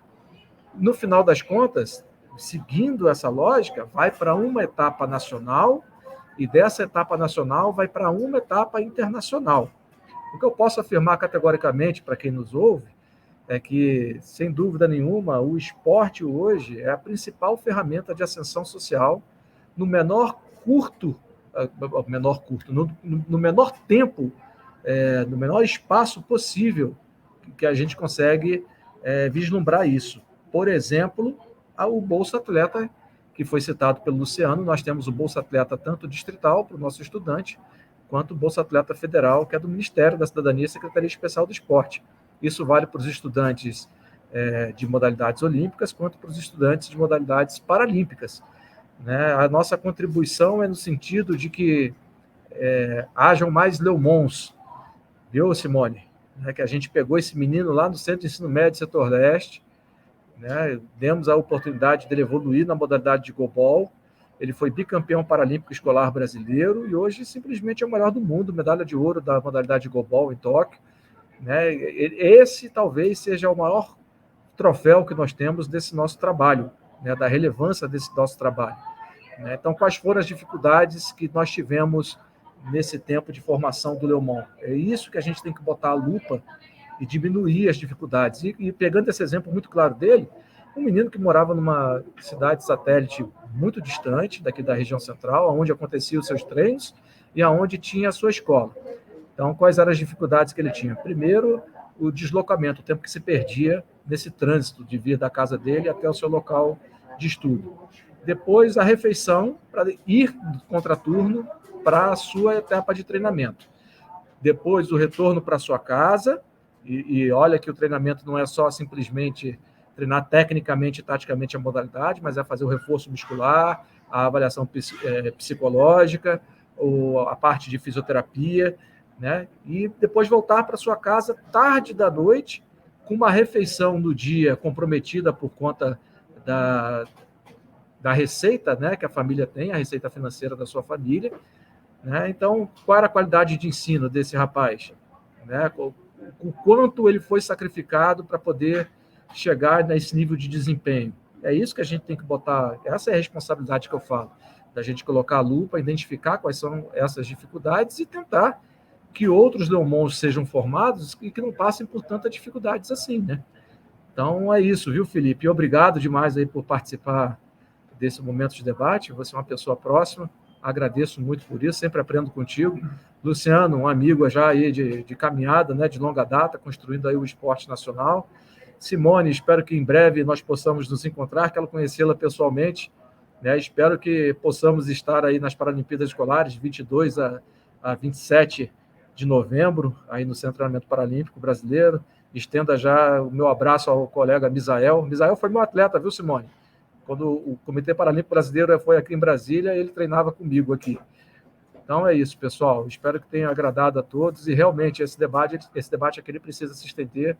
No final das contas, seguindo essa lógica, vai para uma etapa nacional, e dessa etapa nacional vai para uma etapa internacional. O que eu posso afirmar categoricamente para quem nos ouve é que, sem dúvida nenhuma, o esporte hoje é a principal ferramenta de ascensão social no menor tempo, no menor espaço possível que a gente consegue vislumbrar isso. Por exemplo, o Bolsa Atleta, que foi citado pelo Luciano. Nós temos o Bolsa Atleta tanto distrital para o nosso estudante, quanto o Bolsa Atleta federal, que é do Ministério da Cidadania e Secretaria Especial do Esporte. Isso vale para os estudantes de modalidades olímpicas, quanto para os estudantes de modalidades paralímpicas. Né? A nossa contribuição é no sentido de que hajam mais Leumons, viu, Simone? né, que a gente pegou esse menino lá no Centro de Ensino Médio Setor Leste, né, demos a oportunidade dele evoluir na modalidade de goalball. Ele foi bicampeão paralímpico escolar brasileiro e hoje simplesmente é o melhor do mundo, medalha de ouro da modalidade de goalball em Tóquio. Né? Esse talvez seja o maior troféu que nós temos desse nosso trabalho, né, da relevância desse nosso trabalho. Né? Então, quais foram as dificuldades que nós tivemos nesse tempo de formação do Leomon? É isso que a gente tem que botar a lupa e diminuir as dificuldades. E pegando esse exemplo muito claro dele, um menino que morava numa cidade satélite muito distante daqui da região central, onde aconteciam os seus treinos e aonde tinha a sua escola. Então, quais eram as dificuldades que ele tinha? Primeiro, o deslocamento, o tempo que se perdia nesse trânsito de vir da casa dele até o seu local de estudo. Depois, a refeição para ir contraturno para a sua etapa de treinamento. Depois, o retorno para a sua casa, e olha que o treinamento não é só simplesmente treinar tecnicamente e taticamente a modalidade, mas é fazer o reforço muscular, a avaliação psicológica, a parte de fisioterapia, né? E depois voltar para sua casa tarde da noite, com uma refeição no dia comprometida por conta da receita, né, que a família tem, a receita financeira da sua família. Né? Então, qual era a qualidade de ensino desse rapaz? Né? O quanto ele foi sacrificado para poder chegar nesse nível de desempenho? É isso que a gente tem que botar, essa é a responsabilidade que eu falo, da gente colocar a lupa, identificar quais são essas dificuldades e tentar que outros Leomons sejam formados e que não passem por tantas dificuldades assim, né? Então é isso, viu, Felipe? E obrigado demais aí por participar desse momento de debate. Você é uma pessoa próxima, agradeço muito por isso, sempre aprendo contigo. Luciano, um amigo já aí de caminhada, né, de longa data, construindo aí o esporte nacional. Simone, espero que em breve nós possamos nos encontrar, quero conhecê-la pessoalmente, né? Espero que possamos estar aí nas Paralimpíadas Escolares, 22 a 27 de novembro, aí no Centro de Treinamento Paralímpico Brasileiro. Estenda já o meu abraço ao colega Misael. Misael foi meu atleta, viu, Simone? Quando o Comitê Paralímpico Brasileiro foi aqui em Brasília, ele treinava comigo aqui. Então é isso, pessoal. Espero que tenha agradado a todos e realmente esse debate aqui ele precisa se estender.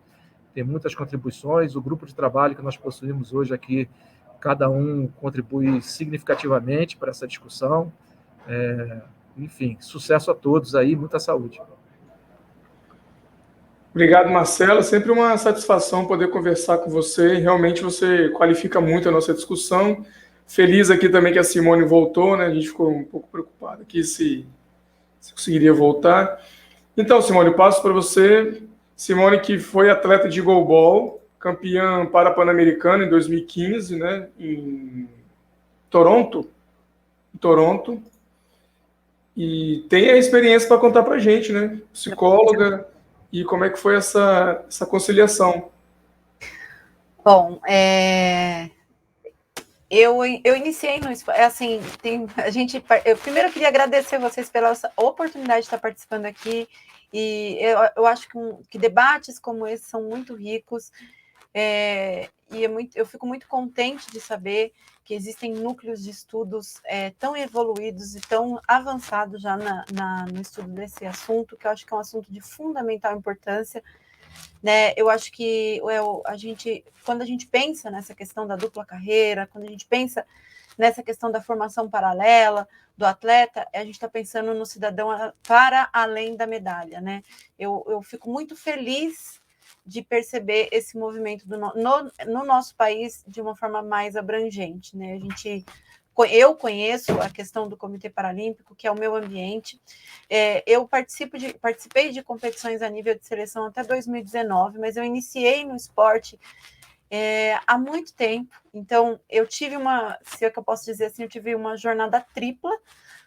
Tem muitas contribuições. O grupo de trabalho que nós possuímos hoje aqui, cada um contribui significativamente para essa discussão. Enfim, sucesso a todos aí, muita saúde. Obrigado, Marcelo. Sempre uma satisfação poder conversar com você. Realmente você qualifica muito a nossa discussão. Feliz aqui também que a Simone voltou, né? A gente ficou um pouco preocupado aqui se conseguiria voltar. Então, Simone, passo para você. Simone, que foi atleta de goalball, campeã para-pan-americana em 2015, né? Em Toronto. E tem a experiência para contar para a gente, né? Psicóloga. E como é que foi essa conciliação? Bom, eu iniciei no assim, eu primeiro queria agradecer vocês pela oportunidade de estar participando aqui, e eu acho que debates como esse são muito ricos, eu fico muito contente de saber que existem núcleos de estudos tão evoluídos e tão avançados já no estudo desse assunto, que eu acho que é um assunto de fundamental importância. Né? Eu acho que quando a gente pensa nessa questão da dupla carreira, quando a gente pensa nessa questão da formação paralela do atleta, a gente está pensando no cidadão para além da medalha. Né? Eu fico muito feliz de perceber esse movimento no nosso país de uma forma mais abrangente. Né? Eu conheço a questão do Comitê Paralímpico, que é o meu ambiente. Eu participei de competições a nível de seleção até 2019, mas eu iniciei no esporte há muito tempo. Então, eu tive se é que eu posso dizer assim, eu tive uma jornada tripla,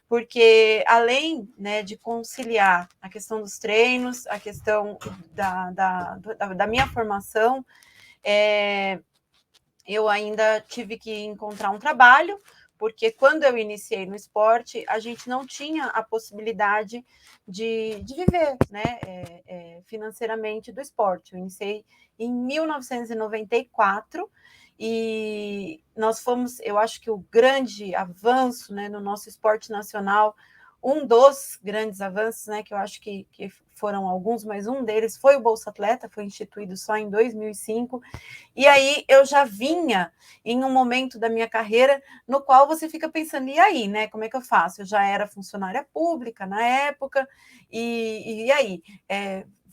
porque além, né, de conciliar a questão dos treinos, a questão da minha formação, eu ainda tive que encontrar um trabalho, porque quando eu iniciei no esporte, a gente não tinha a possibilidade de viver, né, financeiramente do esporte. Eu iniciei em 1994 e nós fomos, eu acho que o grande avanço, né, no nosso esporte nacional um dos grandes avanços, né, que eu acho que foram alguns, mas um deles foi o Bolsa Atleta, foi instituído só em 2005, e aí eu já vinha em um momento da minha carreira no qual você fica pensando, e aí, né, como é que eu faço? Eu já era funcionária pública na época, e aí?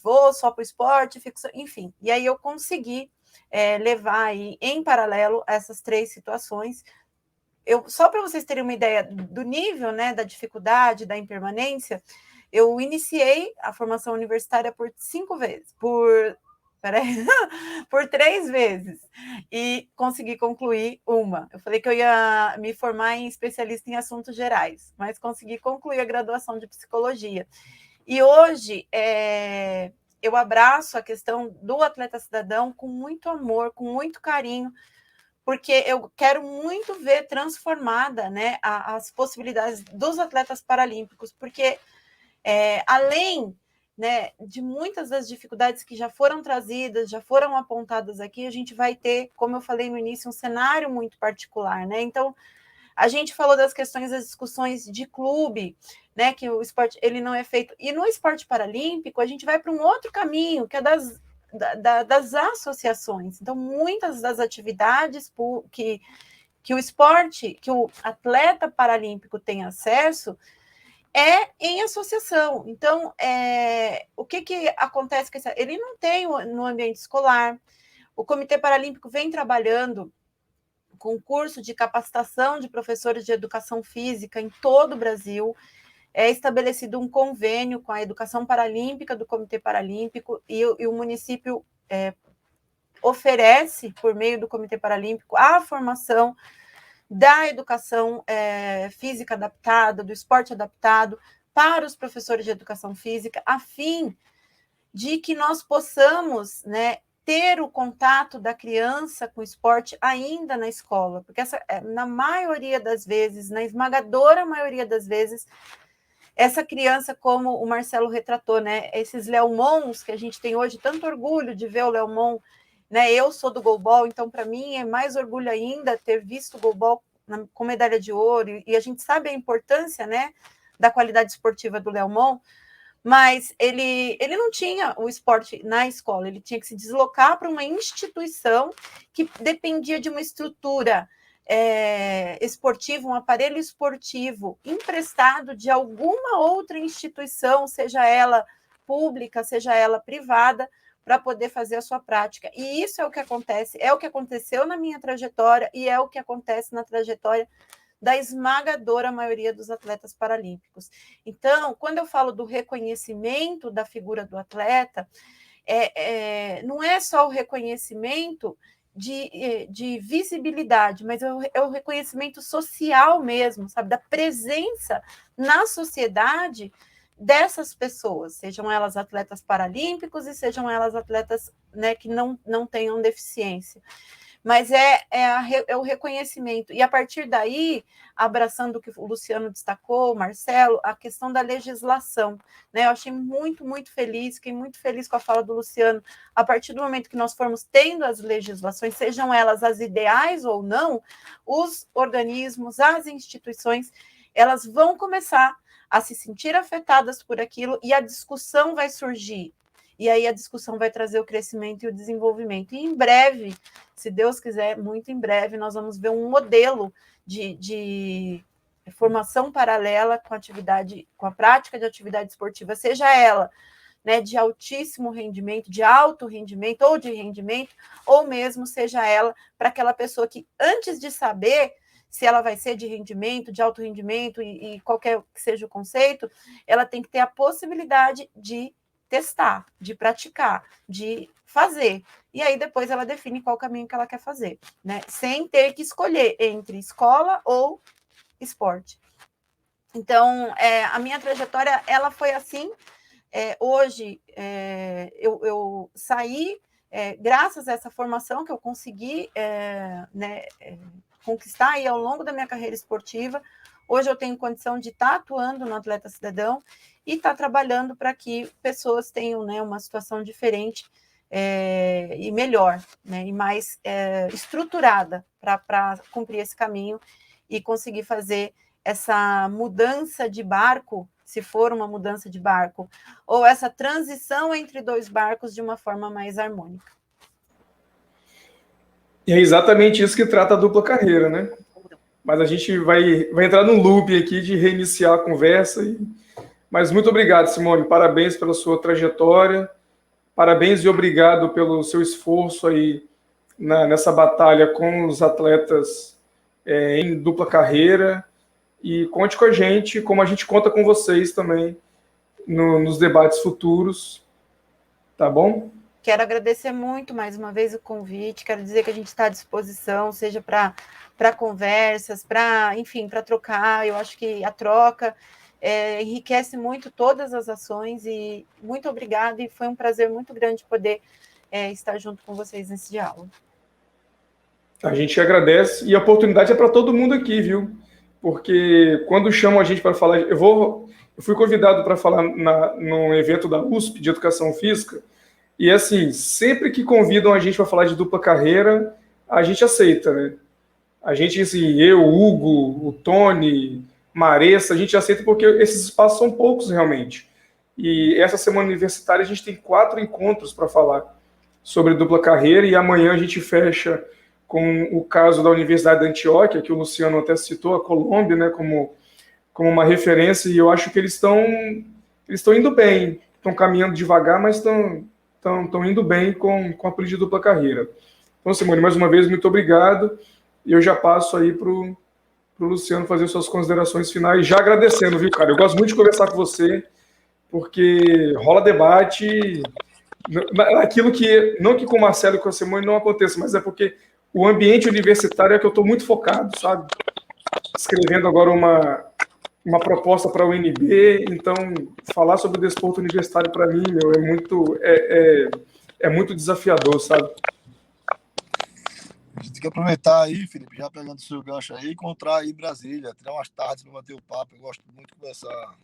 Vou só para o esporte, enfim, e aí eu consegui levar aí, em paralelo essas 3 situações. Só para vocês terem uma ideia do nível, né, da dificuldade, da impermanência, eu iniciei a formação universitária por 5 vezes, por 3 vezes, e consegui concluir uma. Eu falei que eu ia me formar em especialista em assuntos gerais, mas consegui concluir a graduação de psicologia. E hoje eu abraço a questão do atleta cidadão com muito amor, com muito carinho, porque eu quero muito ver transformada, né, as possibilidades dos atletas paralímpicos, porque além, né, de muitas das dificuldades que já foram trazidas, já foram apontadas aqui, a gente vai ter, como eu falei no início, um cenário muito particular, né? Então, a gente falou das questões das discussões de clube, né, que o esporte ele não é feito. E no esporte paralímpico, a gente vai para um outro caminho, que é das associações. Então, muitas das atividades que o esporte, que o atleta paralímpico tem acesso, em associação. Então, o que acontece com ele não tem no ambiente escolar. O Comitê Paralímpico vem trabalhando com curso de capacitação de professores de educação física em todo o Brasil. É estabelecido um convênio com a educação paralímpica do Comitê Paralímpico e o município oferece, por meio do Comitê Paralímpico, a formação da educação física adaptada, do esporte adaptado para os professores de educação física, a fim de que nós possamos, né, ter o contato da criança com o esporte ainda na escola, porque na maioria das vezes, na esmagadora maioria das vezes, essa criança, como o Marcelo retratou, né, esses Leomons que a gente tem hoje, tanto orgulho de ver o Leomon, né, eu sou do goalball, então para mim é mais orgulho ainda ter visto o goalball com medalha de ouro, e a gente sabe a importância, né, da qualidade esportiva do Leomon, mas ele não tinha o esporte na escola, ele tinha que se deslocar para uma instituição que dependia de uma estrutura esportiva, um aparelho esportivo emprestado de alguma outra instituição, seja ela pública, seja ela privada, para poder fazer a sua prática. E isso é o que acontece, é o que aconteceu na minha trajetória e é o que acontece na trajetória da esmagadora maioria dos atletas paralímpicos. Então, quando eu falo do reconhecimento da figura do atleta, não é só o reconhecimento de visibilidade, mas é o reconhecimento social mesmo, sabe, da presença na sociedade dessas pessoas, sejam elas atletas paralímpicos e sejam elas atletas, né, que não tenham deficiência. Mas é o reconhecimento. E a partir daí, abraçando o que o Luciano destacou, o Marcelo, a questão da legislação. Né? Eu achei muito, muito feliz, fiquei muito feliz com a fala do Luciano. A partir do momento que nós formos tendo as legislações, sejam elas as ideais ou não, os organismos, as instituições, elas vão começar a se sentir afetadas por aquilo e a discussão vai surgir. E aí a discussão vai trazer o crescimento e o desenvolvimento. E em breve, se Deus quiser, muito em breve, nós vamos ver um modelo de formação paralela com a prática de atividade esportiva, seja ela, né, de altíssimo rendimento, de alto rendimento ou de rendimento, ou mesmo seja ela para aquela pessoa que, antes de saber se ela vai ser de rendimento, de alto rendimento e qualquer que seja o conceito, ela tem que ter a possibilidade de testar, de praticar, de fazer. E aí depois ela define qual caminho que ela quer fazer, né? Sem ter que escolher entre escola ou esporte. Então, a minha trajetória, ela foi assim. Hoje, eu saí, graças a essa formação que eu consegui conquistar aí ao longo da minha carreira esportiva. Hoje eu tenho condição de estar atuando no Atleta Cidadão e estar trabalhando para que pessoas tenham, né, uma situação diferente e melhor, né, e mais estruturada para cumprir esse caminho e conseguir fazer essa mudança de barco, se for uma mudança de barco, ou essa transição entre dois barcos de uma forma mais harmônica. E é exatamente isso que trata a dupla carreira, né? Mas a gente vai entrar num loop aqui de reiniciar a conversa. Mas muito obrigado, Simone. Parabéns pela sua trajetória. Parabéns e obrigado pelo seu esforço aí nessa batalha com os atletas em dupla carreira. E conte com a gente, como a gente conta com vocês também nos debates futuros. Tá bom? Quero agradecer muito mais uma vez o convite, quero dizer que a gente está à disposição, seja para conversas, enfim, para trocar. Eu acho que a troca enriquece muito todas as ações, e muito obrigada, e foi um prazer muito grande poder estar junto com vocês nesse diálogo. A gente agradece, e a oportunidade é para todo mundo aqui, viu? Porque quando chamam a gente para falar, eu fui convidado para falar num evento da USP de Educação Física. E assim, sempre que convidam a gente para falar de dupla carreira, a gente aceita, né? A gente, assim, eu, Hugo, o Tony, Maressa, a gente aceita porque esses espaços são poucos realmente. E essa semana universitária a gente tem 4 encontros para falar sobre dupla carreira, e amanhã a gente fecha com o caso da Universidade da Antioquia, que o Luciano até citou, a Colômbia, né, como uma referência, e eu acho que eles estão indo bem, estão caminhando devagar, mas estão indo bem com a política de dupla carreira. Então, Simone, mais uma vez, muito obrigado. E eu já passo aí para o Luciano fazer suas considerações finais, já agradecendo, viu, cara? Eu gosto muito de conversar com você, porque rola debate, aquilo que, não que com o Marcelo e com a Simone não aconteça, mas é porque o ambiente universitário é que eu estou muito focado, sabe? Escrevendo agora uma proposta para a UNB, então falar sobre o desporto universitário para mim, meu, é muito desafiador, sabe? A gente tem que aproveitar aí, Felipe, já pegando o seu gancho aí, encontrar aí em Brasília, tirar umas tardes para bater o papo. Eu gosto muito de conversar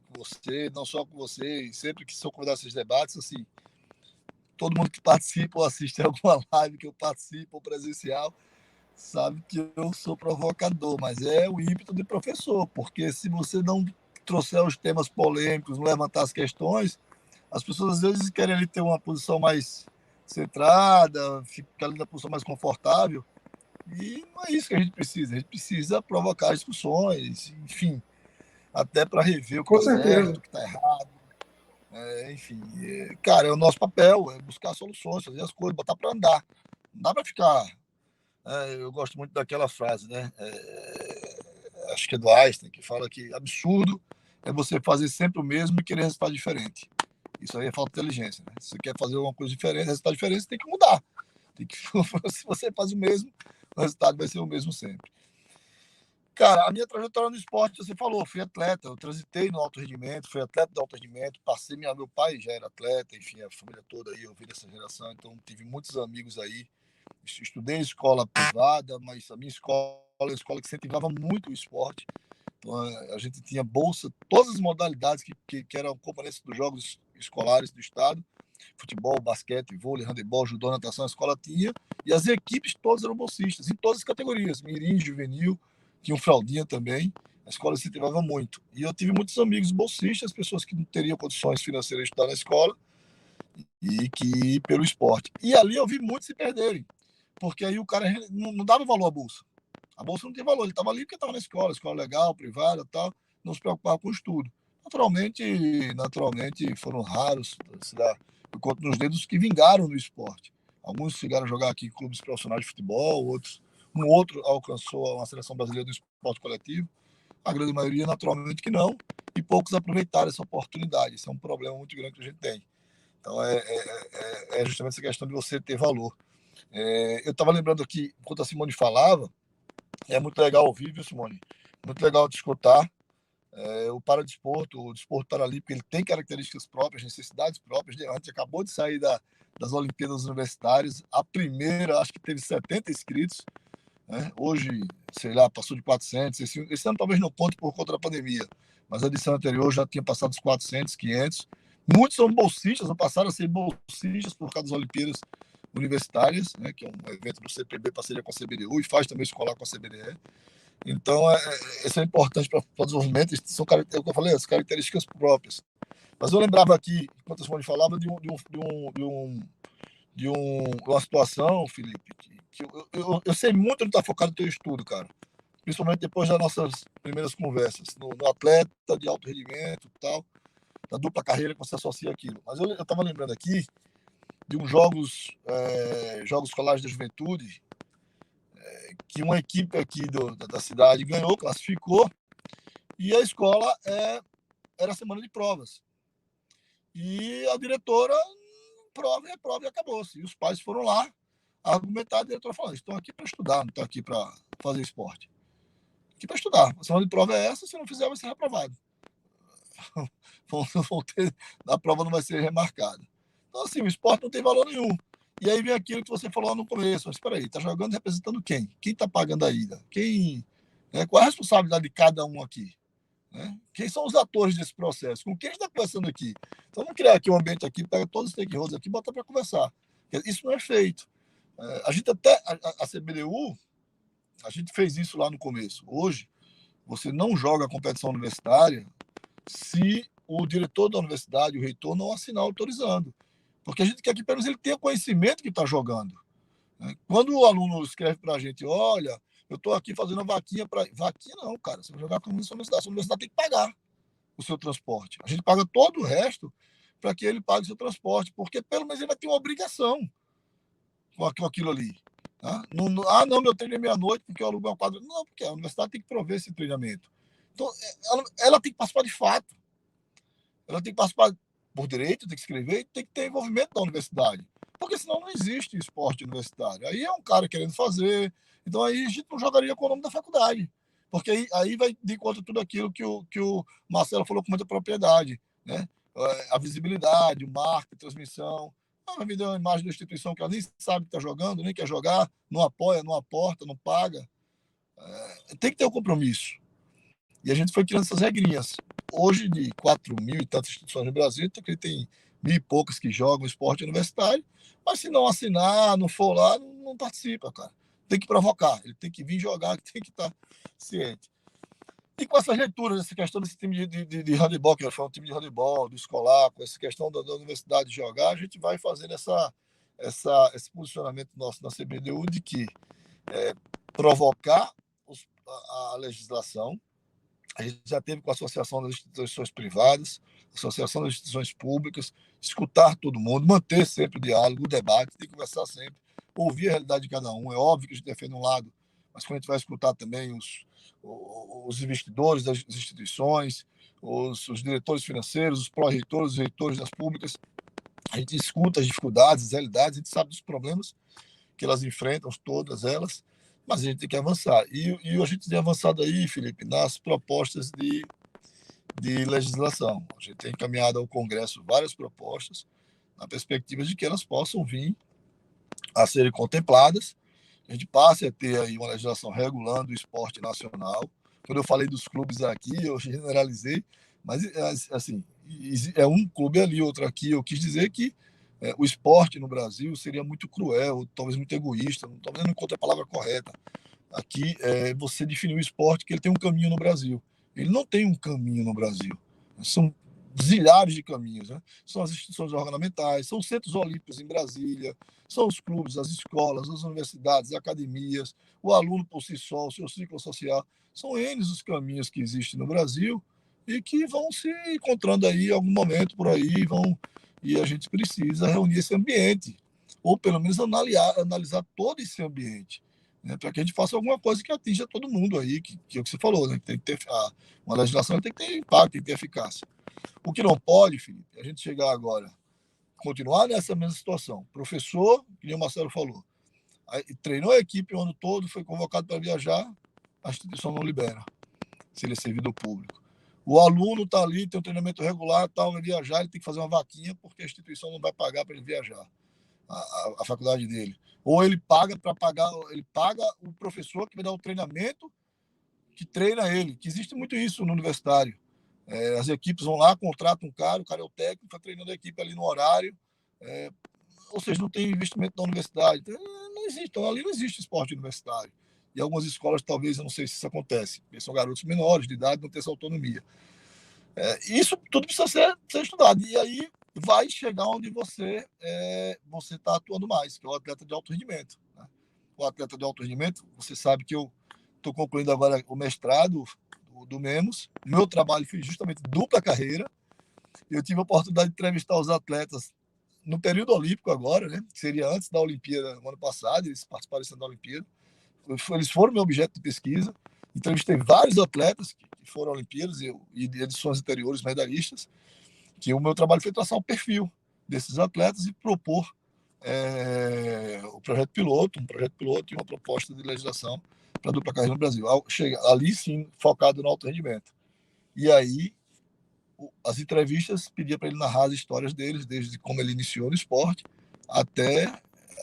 com você, não só com você, e sempre que sou convidado a esses debates, assim, todo mundo que participa ou assiste alguma live que eu participo, ou presencial, sabe que eu sou provocador, mas é o ímpeto de professor, porque se você não trouxer os temas polêmicos, não levantar as questões, as pessoas às vezes querem ali ter uma posição mais centrada, ficar ali na posição mais confortável, e não é isso que a gente precisa provocar as discussões, enfim, até para rever o que está certo, o que está errado, enfim, cara, é o nosso papel, é buscar soluções, fazer as coisas, botar para andar, não dá para ficar. Eu gosto muito daquela frase, né? Acho que é do Einstein, que fala que absurdo é você fazer sempre o mesmo e querer resultado diferente. Isso aí é falta de inteligência, né? Se você quer fazer alguma coisa diferente, resultado diferente, você tem que mudar. Se você faz o mesmo, o resultado vai ser o mesmo sempre. Cara, a minha trajetória no esporte, você falou, fui atleta, eu transitei no alto rendimento, fui atleta de alto rendimento, meu pai já era atleta, enfim, a família toda aí, eu vi dessa geração, então tive muitos amigos aí. Estudei em escola privada, mas a minha escola é uma escola que incentivava muito o esporte. Então, a gente tinha bolsa, todas as modalidades que eram componentes dos jogos escolares do estado, futebol, basquete, vôlei, handebol, judô, natação, a escola tinha, e as equipes todas eram bolsistas, em todas as categorias, mirim, juvenil, tinha um fraldinha também, a escola incentivava muito. E eu tive muitos amigos bolsistas, pessoas que não teriam condições financeiras de estudar na escola, e que pelo esporte. E ali eu vi muitos se perderem, porque aí o cara não dava valor à bolsa. A bolsa não tinha valor, ele estava ali porque estava na escola legal, privada, tal, não se preocupava com o estudo. Naturalmente foram raros, eu conto nos dedos, que vingaram no esporte. Alguns chegaram a jogar aqui em clubes profissionais de futebol, um outro alcançou uma seleção brasileira do esporte coletivo, a grande maioria naturalmente que não, e poucos aproveitaram essa oportunidade. Isso é um problema muito grande que a gente tem. Então é justamente essa questão de você ter valor. Eu estava lembrando aqui, enquanto a Simone falava, é muito legal ouvir, viu, Simone? Muito legal te escutar. O paradesporto, o desporto paralímpico, ele tem características próprias, necessidades próprias. A gente acabou de sair das Olimpíadas Universitárias. A primeira, acho que teve 70 inscritos. Né? Hoje, sei lá, passou de 400. Esse ano talvez não conte por conta da pandemia, mas a edição anterior já tinha passado dos 400, 500. Muitos são bolsistas, ou passaram a ser bolsistas por causa das Olimpíadas Universitárias, né, que é um evento do CPB, parceria com a CBDU, e faz também escolar com a CBDE. Então, isso é importante para o desenvolvimento. São, é o que eu falei, as características próprias. Mas eu lembrava aqui, enquanto a Simone falava, de uma situação, Felipe, que eu sei muito onde está focado o teu estudo, cara. Principalmente depois das nossas primeiras conversas, no atleta de alto rendimento e tal, da dupla carreira que você associa aquilo. Mas eu estava lembrando aqui de uns jogos escolares da juventude, que uma equipe aqui da cidade ganhou, classificou, e a escola era semana de provas. E a diretora, prova e acabou-se. E os pais foram lá argumentar, a diretora falou: estão aqui para estudar, não estão aqui para fazer esporte. Aqui para estudar. A semana de prova é essa, se não fizer, vai ser reprovado. A prova não vai ser remarcada. Então, assim, o esporte não tem valor nenhum. E aí vem aquilo que você falou lá no começo. Mas espera aí, está jogando representando quem? Quem está pagando a ida? Qual é a responsabilidade de cada um aqui? Né? Quem são os atores desse processo? Com quem a gente está conversando aqui? Então, vamos criar aqui um ambiente aqui, pega todos os stakeholders aqui e bota para conversar. Isso não é feito. A gente até, a CBDU, a gente fez isso lá no começo. Hoje, você não joga a competição universitária se o diretor da universidade, o reitor, não assinar autorizando. Porque a gente quer que pelo menos ele tenha conhecimento que está jogando. Quando o aluno escreve para a gente, olha, eu estou aqui fazendo uma vaquinha para... Vaquinha não, cara. Você vai jogar com a universidade. A universidade tem que pagar o seu transporte. A gente paga todo o resto para que ele pague o seu transporte, porque pelo menos ele vai ter uma obrigação com aquilo ali. Tá? Não, meu treino é meia-noite porque eu alugo uma quadra. Não, porque a universidade tem que prover esse treinamento. Então, ela tem que participar de fato. Ela tem que participar por direito, tem que escrever e tem que ter envolvimento da universidade. Porque senão não existe esporte universitário. Aí é um cara querendo fazer. Então aí a gente não jogaria com o nome da faculdade. Porque aí vai de conta tudo aquilo que o Marcelo falou com muita propriedade. Né? A visibilidade, o marketing, a transmissão. Vai me dar uma imagem da instituição que ela nem sabe que está jogando, nem quer jogar, não apoia, não aporta, não paga. Tem que ter um compromisso. E a gente foi criando essas regrinhas. Hoje, de 4.000 e tantas instituições no Brasil, tem 1.000 e poucas que jogam esporte universitário, mas se não assinar, não for lá, não participa, cara. Tem que provocar, ele tem que vir jogar, tem que estar ciente. E com essas leituras, essa questão desse time de handebol, que foi um time de handebol, do escolar, com essa questão da universidade de jogar, a gente vai fazendo esse posicionamento nosso na CBDU de que provocar a legislação. A gente já teve com a Associação das Instituições Privadas, Associação das Instituições Públicas, escutar todo mundo, manter sempre o diálogo, o debate, tem que conversar sempre, ouvir a realidade de cada um. É óbvio que a gente defende um lado, mas quando a gente vai escutar também os investidores das instituições, os diretores financeiros, os pró-reitores, os reitores das públicas, a gente escuta as dificuldades, as realidades, a gente sabe dos problemas que elas enfrentam, todas elas, mas a gente tem que avançar. E a gente tem avançado aí, Felipe, nas propostas de legislação. A gente tem encaminhado ao Congresso várias propostas, na perspectiva de que elas possam vir a serem contempladas, a gente passe a ter aí uma legislação regulando o esporte nacional. Quando eu falei dos clubes aqui, eu generalizei, mas assim, é um clube ali, outro aqui. Eu quis dizer que o esporte no Brasil seria muito cruel, talvez muito egoísta, talvez não encontre a palavra correta. Aqui, você definiu o esporte que ele tem um caminho no Brasil. Ele não tem um caminho no Brasil. São zilhares de caminhos. Né? São as instituições ornamentais, são os centros olímpicos em Brasília, são os clubes, as escolas, as universidades, as academias, o aluno por si só, o seu ciclo social. São N os caminhos que existem no Brasil e que vão se encontrando aí em algum momento por aí, e a gente precisa reunir esse ambiente, ou pelo menos analisar todo esse ambiente, né, para que a gente faça alguma coisa que atinja todo mundo aí, que é o que você falou, né, que tem que ter uma legislação, tem que ter impacto, tem que ter eficácia. O que não pode, Felipe, é a gente chegar agora, continuar nessa mesma situação. Professor, que nem o Marcelo falou, treinou a equipe o ano todo, foi convocado para viajar, a instituição não libera, se ele é servidor público. O aluno está ali, tem um treinamento regular, vai viajar, ele tem que fazer uma vaquinha porque a instituição não vai pagar para ele viajar, a faculdade dele. Ou ele paga o professor que vai dar o treinamento que treina ele, que existe muito isso no universitário. As equipes vão lá, contratam um cara, o cara é o técnico, está treinando a equipe ali no horário, ou seja, não tem investimento da universidade. Não existe, então ali não existe esporte universitário. E algumas escolas, talvez, eu não sei se isso acontece, porque são garotos menores de idade, não tem essa autonomia. Isso tudo precisa ser estudado. E aí vai chegar onde você está atuando mais, que é o atleta de alto rendimento. Né? O atleta de alto rendimento, você sabe que eu estou concluindo agora o mestrado do MEMOS. Meu trabalho foi justamente dupla carreira. Eu tive a oportunidade de entrevistar os atletas no período olímpico agora, né? Que seria antes da Olimpíada, no ano passado, eles participaram da Olimpíada. Eles foram meu objeto de pesquisa. Entrevistei vários atletas que foram Olimpíadas e de edições anteriores, medalhistas, que o meu trabalho foi traçar um perfil desses atletas e propor um projeto piloto e uma proposta de legislação para a dupla carreira no Brasil. Ali, sim, focado no alto rendimento. E aí, as entrevistas pediam para ele narrar as histórias deles, desde como ele iniciou no esporte até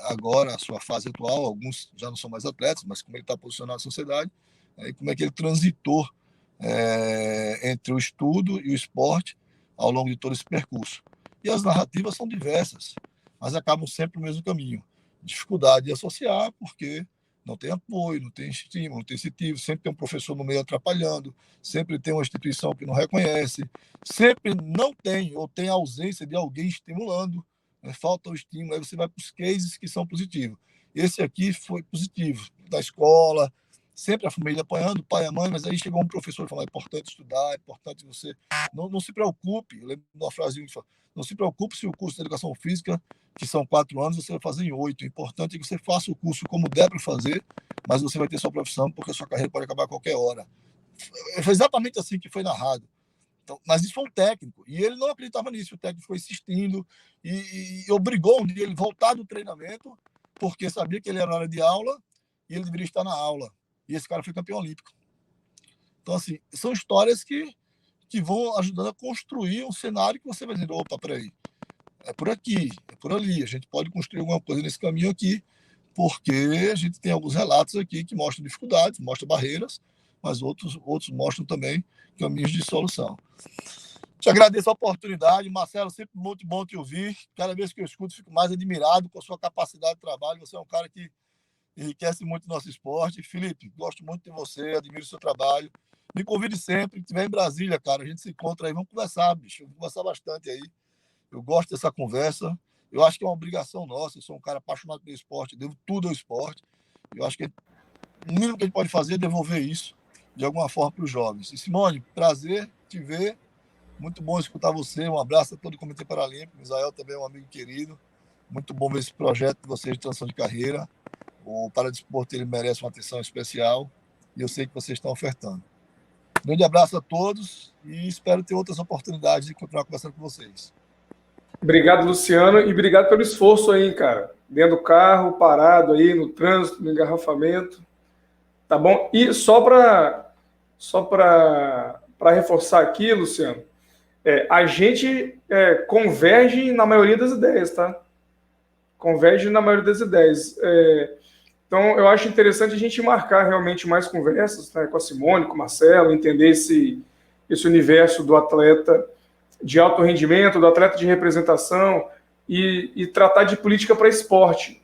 agora, a sua fase atual. Alguns já não são mais atletas, mas como ele está posicionado na sociedade, e como é que ele transitou entre o estudo e o esporte ao longo de todo esse percurso. E as narrativas são diversas, mas acabam sempre no mesmo caminho. Dificuldade de associar, porque não tem apoio, não tem estímulo, não tem incentivo, sempre tem um professor no meio atrapalhando, sempre tem uma instituição que não reconhece, sempre não tem ou tem ausência de alguém estimulando, né? Falta o estímulo, aí você vai para os cases que são positivos. Esse aqui foi positivo, da escola, sempre a família apoiando, o pai e a mãe, mas aí chegou um professor e falou: é importante estudar, é importante você... Não se preocupe, eu lembro de uma frase que fala: não se preocupe se o curso de Educação Física, que são 4 anos, você vai fazer em 8. O importante é que você faça o curso como der para fazer, mas você vai ter sua profissão, porque a sua carreira pode acabar a qualquer hora. Foi exatamente assim que foi narrado. Então, mas isso foi um técnico, e ele não acreditava nisso. O técnico foi insistindo e obrigou um dia ele voltar do treinamento, porque sabia que ele era na hora de aula e ele deveria estar na aula. E esse cara foi campeão olímpico. Então, assim, são histórias que vão ajudando a construir um cenário que você vai dizer: opa, peraí, é por aqui, é por ali, a gente pode construir alguma coisa nesse caminho aqui, porque a gente tem alguns relatos aqui que mostram dificuldades, mostram barreiras, mas outros mostram também caminhos de solução. Te agradeço a oportunidade, Marcelo, sempre muito bom te ouvir. Cada vez que eu escuto, fico mais admirado com a sua capacidade de trabalho. Você é um cara que enriquece muito o nosso esporte. Felipe, gosto muito de você, admiro o seu trabalho. Me convide sempre, que estiver em Brasília, cara, a gente se encontra aí, vamos conversar, bicho, vamos conversar bastante aí. Eu gosto dessa conversa, eu acho que é uma obrigação nossa, eu sou um cara apaixonado pelo esporte, devo tudo ao esporte. Eu acho que o mínimo que a gente pode fazer é devolver isso, de alguma forma, para os jovens. E Simone, prazer te ver, muito bom escutar você, um abraço a todo o Comitê Paralímpico, Israel também é um amigo querido, muito bom ver esse projeto de vocês de transição de carreira. O Paradesporto, ele merece uma atenção especial e eu sei que vocês estão ofertando. Grande abraço a todos e espero ter outras oportunidades de continuar conversando com vocês. Obrigado, Luciano, e obrigado pelo esforço aí, cara. Dentro do carro, parado aí, no trânsito, no engarrafamento. Tá bom? E só para reforçar aqui, Luciano, a gente converge na maioria das ideias, tá? Converge na maioria das ideias. Então, eu acho interessante a gente marcar realmente mais conversas, né, com a Simone, com o Marcelo, entender esse universo do atleta de alto rendimento, do atleta de representação e tratar de política para esporte,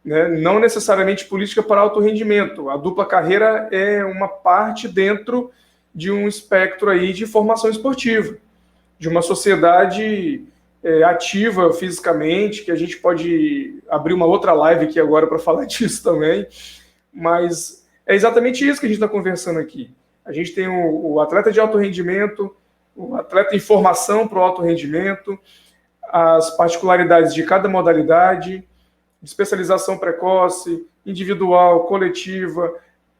né? Não necessariamente política para alto rendimento. A dupla carreira é uma parte dentro de um espectro aí de formação esportiva, de uma sociedade ativa fisicamente, que a gente pode abrir uma outra live aqui agora para falar disso também, mas é exatamente isso que a gente está conversando aqui. A gente tem o atleta de alto rendimento, o atleta em formação para o alto rendimento, as particularidades de cada modalidade, especialização precoce, individual, coletiva,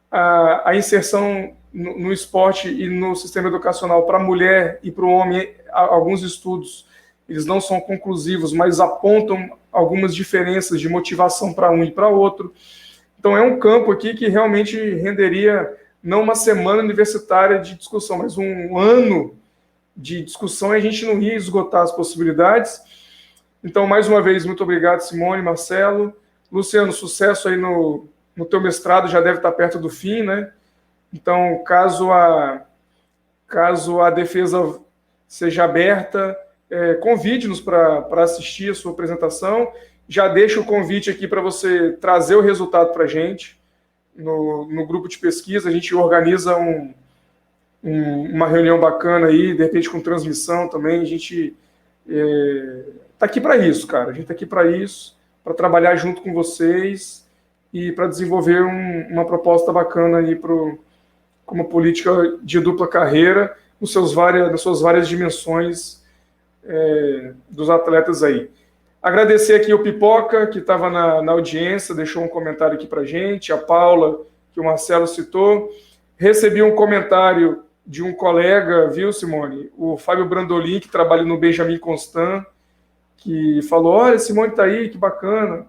a inserção no esporte e no sistema educacional para a mulher e para o homem. Alguns estudos, eles não são conclusivos, mas apontam algumas diferenças de motivação para um e para outro. Então, é um campo aqui que realmente renderia não uma semana universitária de discussão, mas um ano de discussão, e a gente não ia esgotar as possibilidades. Então, mais uma vez, muito obrigado, Simone, Marcelo. Luciano, sucesso aí no teu mestrado, já deve estar perto do fim, né? Então, caso a defesa seja aberta, convide-nos para assistir a sua apresentação. Já deixo o convite aqui para você trazer o resultado para a gente. no grupo de pesquisa, a gente organiza uma reunião bacana aí, de repente com transmissão também. A gente está aqui para isso, cara. A gente está aqui para isso, para trabalhar junto com vocês e para desenvolver uma proposta bacana aí como política de dupla carreira, nas suas várias dimensões dos atletas aí. Agradecer aqui o Pipoca, que estava na audiência, deixou um comentário aqui para a gente, a Paula, que o Marcelo citou. Recebi um comentário de um colega, viu, Simone? O Fábio Brandolin, que trabalha no Benjamin Constant, que falou, olha, Simone está aí, que bacana.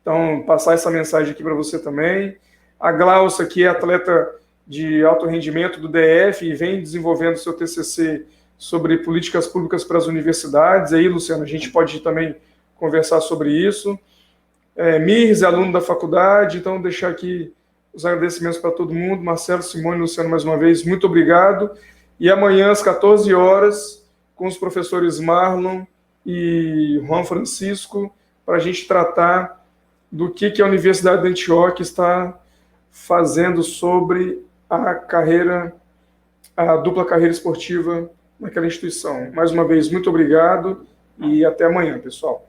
Então, passar essa mensagem aqui para você também. A Glaucia, que é atleta de alto rendimento do DF e vem desenvolvendo seu TCC sobre políticas públicas para as universidades. Aí, Luciano, a gente pode também conversar sobre isso. Mirs, aluno da faculdade, então deixar aqui os agradecimentos para todo mundo. Marcelo, Simone, Luciano, mais uma vez, muito obrigado. E amanhã, às 14 horas, com os professores Marlon e Juan Francisco, para a gente tratar do que a Universidade de Antioquia está fazendo sobre a dupla carreira esportiva naquela instituição. Mais uma vez, muito obrigado e até amanhã, pessoal.